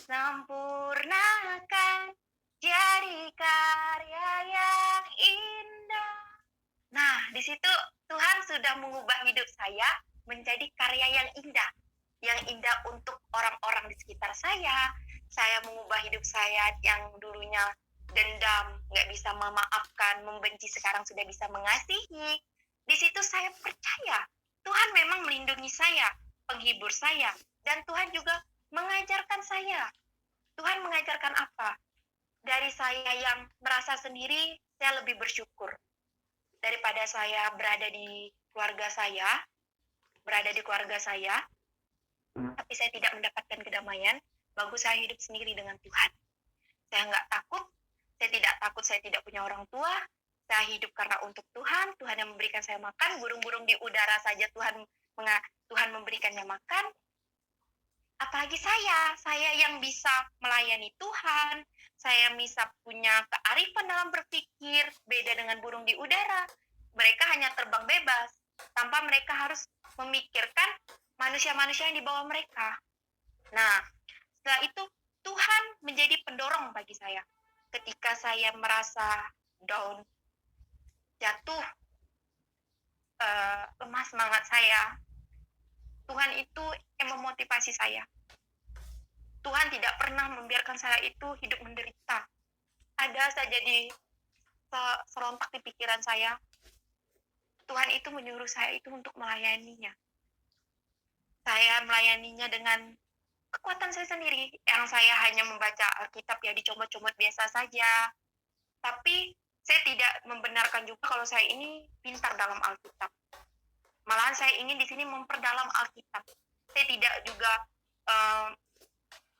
sempurnakan, jadi karya yang indah. Nah, di situ Tuhan sudah mengubah hidup saya menjadi karya yang indah untuk orang-orang di sekitar saya. Saya mengubah hidup saya yang dulunya dendam, nggak bisa memaafkan, membenci, sekarang sudah bisa mengasihi. Di situ saya percaya Tuhan memang melindungi saya, penghibur saya, dan Tuhan juga mengajarkan saya. Tuhan mengajarkan apa? Dari saya yang merasa sendiri, saya lebih bersyukur. Daripada saya berada di keluarga saya, tapi saya tidak mendapatkan kedamaian, bagus saya hidup sendiri dengan Tuhan. Saya nggak takut, saya tidak takut saya tidak punya orang tua, saya hidup karena untuk Tuhan yang memberikan saya makan, burung-burung di udara saja Tuhan memberikannya makan. Apalagi saya yang bisa melayani Tuhan, saya bisa punya kearifan dalam berpikir, beda dengan burung di udara. Mereka hanya terbang bebas, tanpa mereka harus memikirkan manusia-manusia yang di bawah mereka. Nah, setelah itu Tuhan menjadi pendorong bagi saya. Ketika saya merasa down, jatuh, lemah semangat saya, Tuhan itu yang memotivasi saya. Tuhan tidak pernah membiarkan saya itu hidup menderita. Ada saja di serontak di pikiran saya, Tuhan itu menyuruh saya itu untuk melayaninya. Saya melayaninya dengan kekuatan saya sendiri, yang saya hanya membaca Alkitab ya dicomot-comot biasa saja. Tapi saya tidak membenarkan juga kalau saya ini pintar dalam Alkitab. Malahan saya ingin di sini memperdalam Alkitab. Saya tidak juga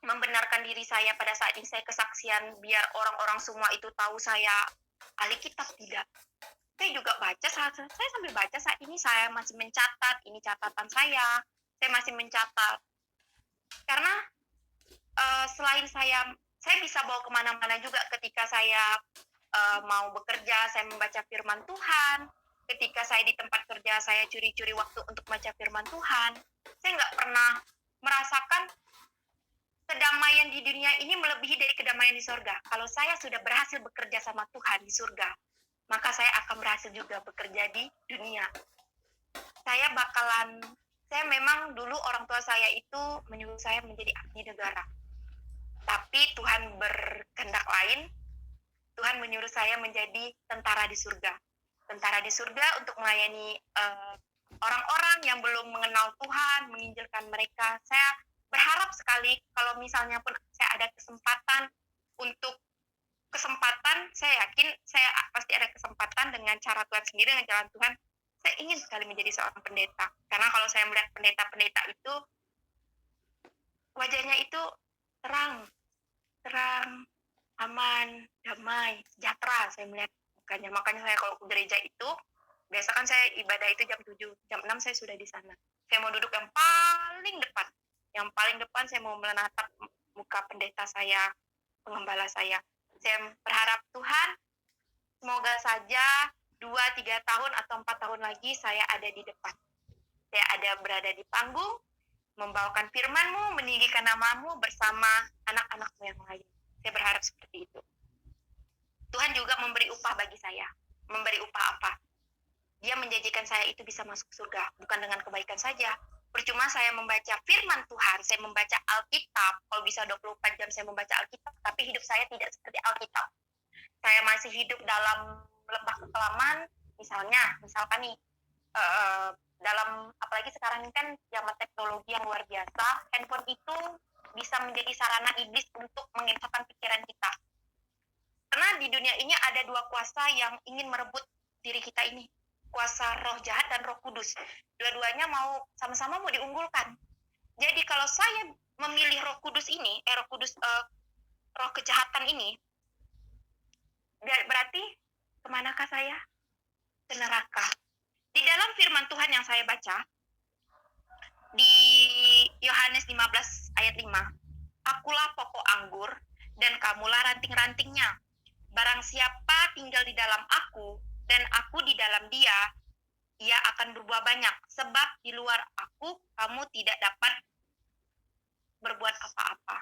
membenarkan diri saya pada saat ini saya kesaksian biar orang-orang semua itu tahu saya ahli kitab, tidak. Saya juga baca, saya sambil baca saat ini saya masih mencatat, ini catatan saya masih mencatat. Karena selain saya bisa bawa kemana-mana juga ketika saya mau bekerja, saya membaca firman Tuhan. Ketika saya di tempat kerja, saya curi-curi waktu untuk baca firman Tuhan. Saya nggak pernah merasakan kedamaian di dunia ini melebihi dari kedamaian di surga. Kalau saya sudah berhasil bekerja sama Tuhan di surga, maka saya akan berhasil juga bekerja di dunia. Saya memang dulu orang tua saya itu menyuruh saya menjadi abdi negara. Tapi Tuhan berkehendak lain. Tuhan menyuruh saya menjadi tentara di surga. Tentara di surga untuk melayani orang-orang yang belum mengenal Tuhan, menginjilkan mereka. Saya berharap sekali kalau misalnya pun saya ada kesempatan, saya yakin saya pasti ada kesempatan dengan cara Tuhan sendiri, dengan jalan Tuhan. Saya ingin sekali menjadi seorang pendeta. Karena kalau saya melihat pendeta-pendeta itu, wajahnya itu terang, aman, damai, sejahtera saya melihat mukanya. Makanya saya kalau ke gereja itu, biasa kan saya ibadah itu jam 7, jam 6 saya sudah di sana. Saya mau duduk yang paling depan. Yang paling depan saya mau menatap muka pendeta saya, pengembala saya. Saya berharap Tuhan, semoga saja 2-3 tahun atau 4 tahun lagi saya ada di depan. Saya ada berada di panggung, membawakan firman-Mu, meninggikan nama-Mu bersama anak-anak-Mu yang lain. Saya berharap seperti itu. Tuhan juga memberi upah bagi saya. Memberi upah apa? Dia menjanjikan saya itu bisa masuk surga, bukan dengan kebaikan saja. Percuma saya membaca firman Tuhan, saya membaca Alkitab, kalau bisa 24 jam saya membaca Alkitab, tapi hidup saya tidak seperti Alkitab. Saya masih hidup dalam lembah kekelaman, misalkan nih, dalam, apalagi sekarang ini kan zaman teknologi yang luar biasa, handphone itu bisa menjadi sarana iblis untuk menginfakkan pikiran kita. Karena di dunia ini ada dua kuasa yang ingin merebut diri kita ini. Kuasa roh jahat dan roh kudus. Dua-duanya sama-sama mau diunggulkan. Jadi kalau saya memilih roh kudus ini, roh kejahatan ini, berarti kemanakah saya? Ke neraka. Di dalam firman Tuhan yang saya baca, di Yohanes 15 ayat 5, akulah pokok anggur dan kamulah ranting-rantingnya. Barang siapa tinggal di dalam aku dan aku di dalam dia, ia akan berbuah banyak. Sebab di luar aku, kamu tidak dapat berbuat apa-apa.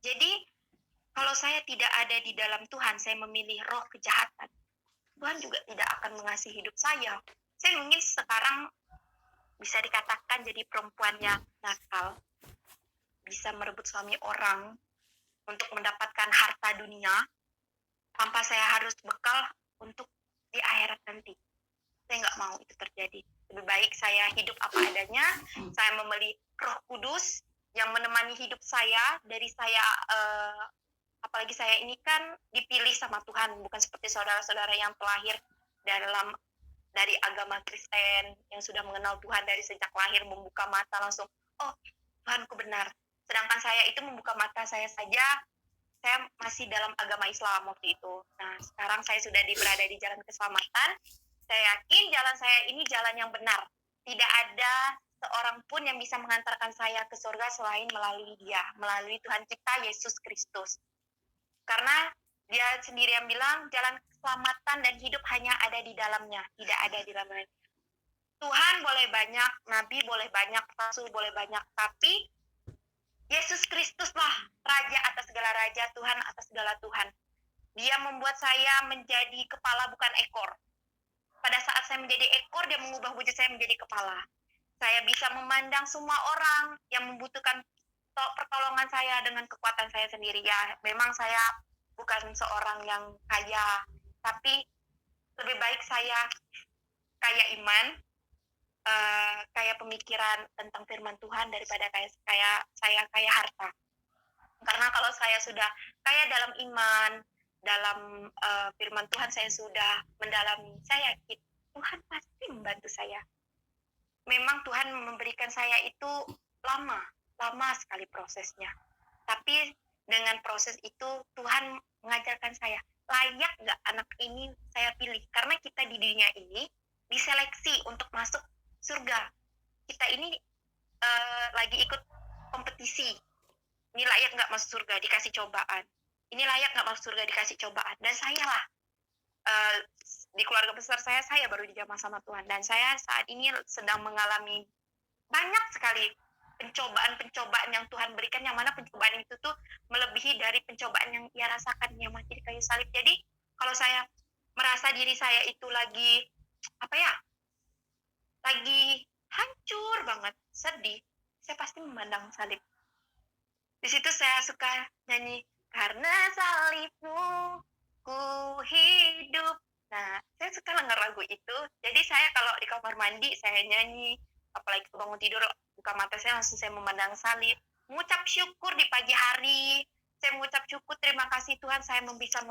Jadi, kalau saya tidak ada di dalam Tuhan, saya memilih roh kejahatan, Tuhan juga tidak akan mengasihi hidup saya. Saya mungkin sekarang bisa dikatakan jadi perempuan yang nakal, bisa merebut suami orang untuk mendapatkan harta dunia, tanpa saya harus bekal untuk di akhirat nanti. Saya nggak mau itu terjadi. Lebih baik saya hidup apa adanya, saya memilih Roh Kudus yang menemani hidup saya, dari saya, apalagi saya ini kan dipilih sama Tuhan, bukan seperti saudara-saudara yang terlahir dari agama Kristen, yang sudah mengenal Tuhan dari sejak lahir, membuka mata langsung, oh Tuhanku benar. Sedangkan saya itu membuka mata saya saja, saya masih dalam agama Islam waktu itu. Nah, sekarang saya sudah berada di jalan keselamatan. Saya yakin jalan saya ini jalan yang benar. Tidak ada seorang pun yang bisa mengantarkan saya ke surga selain melalui Dia, melalui Tuhan kita Yesus Kristus. Karena Dia sendiri yang bilang jalan keselamatan dan hidup hanya ada di dalamnya, tidak ada di dalam lain. Tuhan boleh banyak, nabi boleh banyak, rasul boleh banyak, tapi Yesus Kristuslah Raja atas segala raja, Tuhan atas segala Tuhan. Dia membuat saya menjadi kepala bukan ekor. Pada saat saya menjadi ekor, dia mengubah wujud saya menjadi kepala. Saya bisa memandang semua orang yang membutuhkan pertolongan saya dengan kekuatan saya sendiri. Ya, memang saya bukan seorang yang kaya, tapi lebih baik saya kaya iman, kaya pemikiran tentang firman Tuhan daripada saya kaya harta. Karena kalau saya sudah kaya dalam iman, dalam firman Tuhan, saya sudah mendalami, saya yakin Tuhan pasti membantu saya. Memang Tuhan memberikan saya itu lama sekali prosesnya. Tapi dengan proses itu Tuhan mengajarkan saya, layak nggak anak ini saya pilih? Karena kita di dunia ini diseleksi untuk masuk surga. Kita ini lagi ikut kompetisi. Ini layak nggak masuk surga, dikasih cobaan. Ini layak nggak masuk surga, dikasih cobaan. Dan saya lah, di keluarga besar saya baru dijamah sama Tuhan. Dan saya saat ini sedang mengalami banyak sekali pencobaan yang Tuhan berikan, yang mana pencobaan itu tuh melebihi dari pencobaan yang ia rasakan, yang mati di kayu salib. Jadi kalau saya merasa diri saya itu lagi lagi hancur banget, sedih, saya pasti memandang salib. Di situ saya suka nyanyi, karena salibmu ku hidup. Nah, saya suka dengar lagu itu. Jadi saya kalau di kamar mandi saya nyanyi, apalagi bangun tidur, buka mata saya langsung saya memandang salib. Mengucap syukur di pagi hari. Saya mengucap syukur, terima kasih Tuhan saya bisa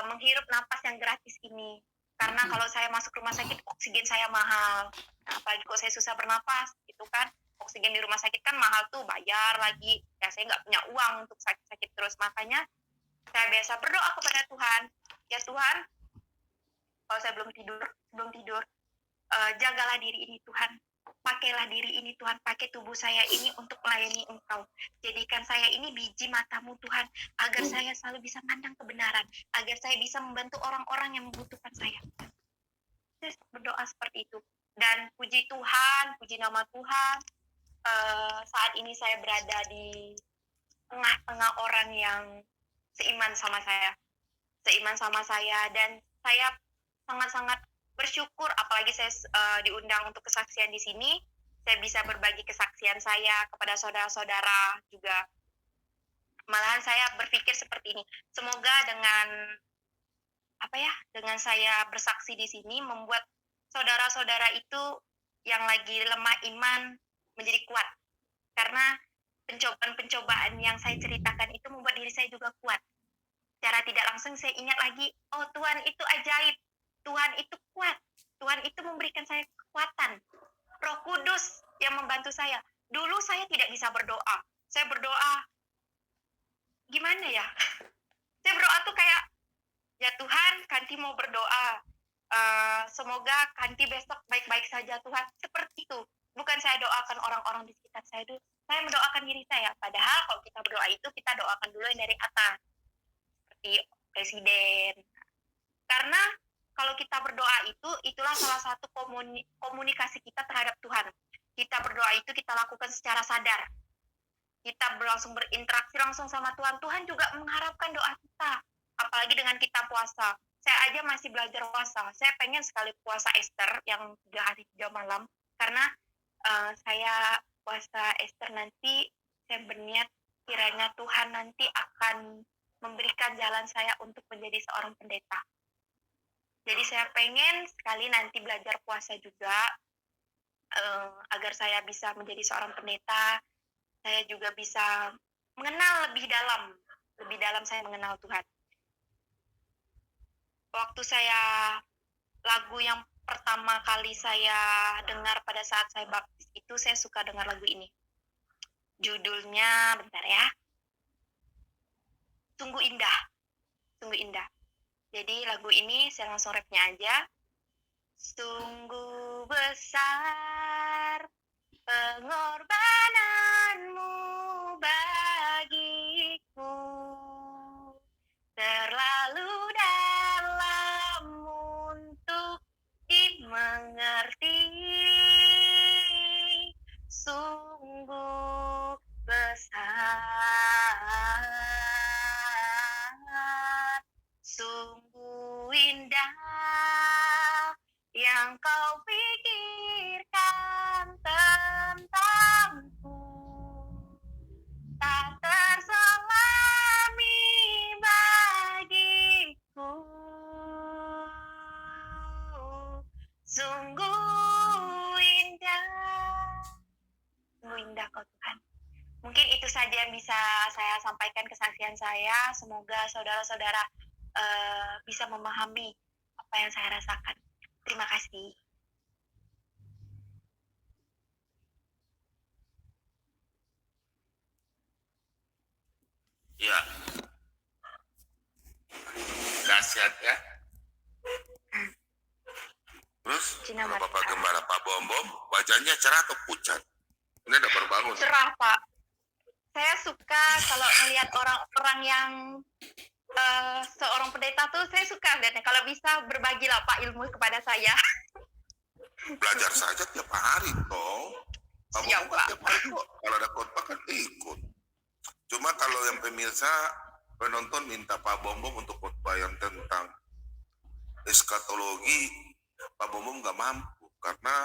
menghirup napas yang gratis ini. Karena kalau saya masuk rumah sakit, oksigen saya mahal. Nah, apalagi kalau saya susah bernapas, gitu kan. Oksigen di rumah sakit kan mahal tuh, bayar lagi. Ya saya nggak punya uang untuk sakit-sakit terus. Makanya saya biasa berdoa kepada Tuhan. Ya Tuhan, kalau saya belum tidur, jagalah diri ini Tuhan. Pakailah diri ini Tuhan, pakai tubuh saya ini untuk melayani Engkau. Jadikan saya ini biji matamu Tuhan, agar saya selalu bisa mandang kebenaran, agar saya bisa membantu orang-orang yang membutuhkan saya. Saya berdoa seperti itu. Dan puji Tuhan, puji nama Tuhan, saat ini saya berada di tengah-tengah orang yang seiman sama saya, dan saya sangat-sangat bersyukur, apalagi saya diundang untuk kesaksian di sini. Saya bisa berbagi kesaksian saya kepada saudara-saudara juga. Malahan saya berpikir seperti ini, semoga dengan saya bersaksi di sini membuat saudara-saudara itu yang lagi lemah iman menjadi kuat. Karena pencobaan-pencobaan yang saya ceritakan itu membuat diri saya juga kuat. Secara tidak langsung saya ingat lagi, oh Tuhan itu ajaib, Tuhan itu kuat, Tuhan itu memberikan saya kekuatan. Roh Kudus yang membantu saya. Dulu saya tidak bisa berdoa. Saya berdoa, gimana ya? Saya berdoa tuh kayak, ya Tuhan, Kanti mau berdoa. Semoga Kanti besok baik-baik saja Tuhan. Seperti itu. Bukan saya doakan orang-orang di sekitar saya dulu. Saya mendoakan diri saya. Padahal kalau kita berdoa itu, kita doakan dulu yang dari atas. Seperti presiden. Karena kalau kita berdoa itu, itulah salah satu komunikasi kita terhadap Tuhan. Kita berdoa itu kita lakukan secara sadar. Kita langsung berinteraksi langsung sama Tuhan. Tuhan juga mengharapkan doa kita. Apalagi dengan kita puasa. Saya aja masih belajar puasa. Saya pengen sekali puasa Ester yang 3 hari 3 malam. Karena saya puasa Ester nanti, saya berniat kiranya Tuhan nanti akan memberikan jalan saya untuk menjadi seorang pendeta. Jadi saya pengen sekali nanti belajar puasa juga, agar saya bisa menjadi seorang pendeta. Saya juga bisa mengenal lebih dalam saya mengenal Tuhan. Waktu saya, lagu yang pertama kali saya dengar pada saat saya baptis itu, saya suka dengar lagu ini. Judulnya, bentar ya, Sungguh Indah. Sungguh Indah. Jadi lagu ini saya langsung rapnya aja. Sungguh besar pengorbananmu bagiku, terlalu dalam untuk dimengerti. Sungguh besar saja yang bisa saya sampaikan kesaksian saya. Semoga saudara-saudara bisa memahami apa yang saya rasakan. Terima kasih. Ya, dahsyat ya. Terus Cina kalau Bapak Marta. Gembala Pak Bom wajahnya cerah atau pucat? Ini udah baru bangun. Cerah, Pak. Saya suka kalau melihat orang-orang yang seorang pendeta tuh, saya suka lihatnya. Kalau bisa berbagilah Pak ilmu kepada saya. Belajar saja tiap hari toh. Pak Siap, Bom kan Pak. tiap hari kok. Kalau ada khotbah kan ikut. Cuma kalau yang pemirsa penonton minta Pak Bom untuk khotbah yang tentang eskatologi, Pak Bom nggak mampu karena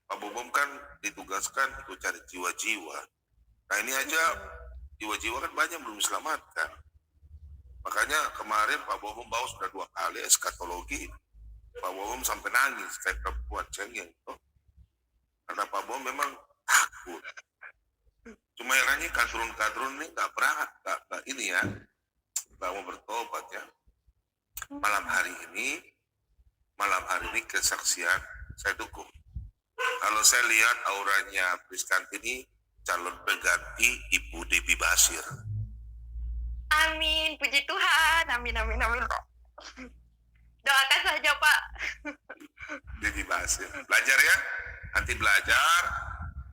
Pak Bom kan ditugaskan untuk cari jiwa-jiwa. Nah ini aja jiwa-jiwa kan banyak belum diselamatkan. Makanya kemarin Pak Bom bawa sudah 2 kali eskatologi. Pak Bom sampai nangis kayak perempuan cengeng toh. Karena Pak Bom memang takut. Cuma herannya kadrun-kadrun ini nggak berangkat, nggak ini ya, nggak mau bertobat ya. Malam hari ini kesaksian saya dukung. Kalau saya lihat auranya Priskanti ini calon pengganti Ibu Debbie Basir. Amin, puji Tuhan. Amin, amin, amin. Doakan saja, Pak. Debbie Basir. Belajar ya, nanti belajar.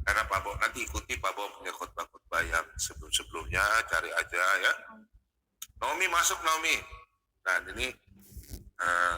Karena Pak Bom nanti ikuti Pak Bom punya khotbah-khotbah yang sebelum-sebelumnya, cari aja ya. Naomi masuk Naomi. Nah ini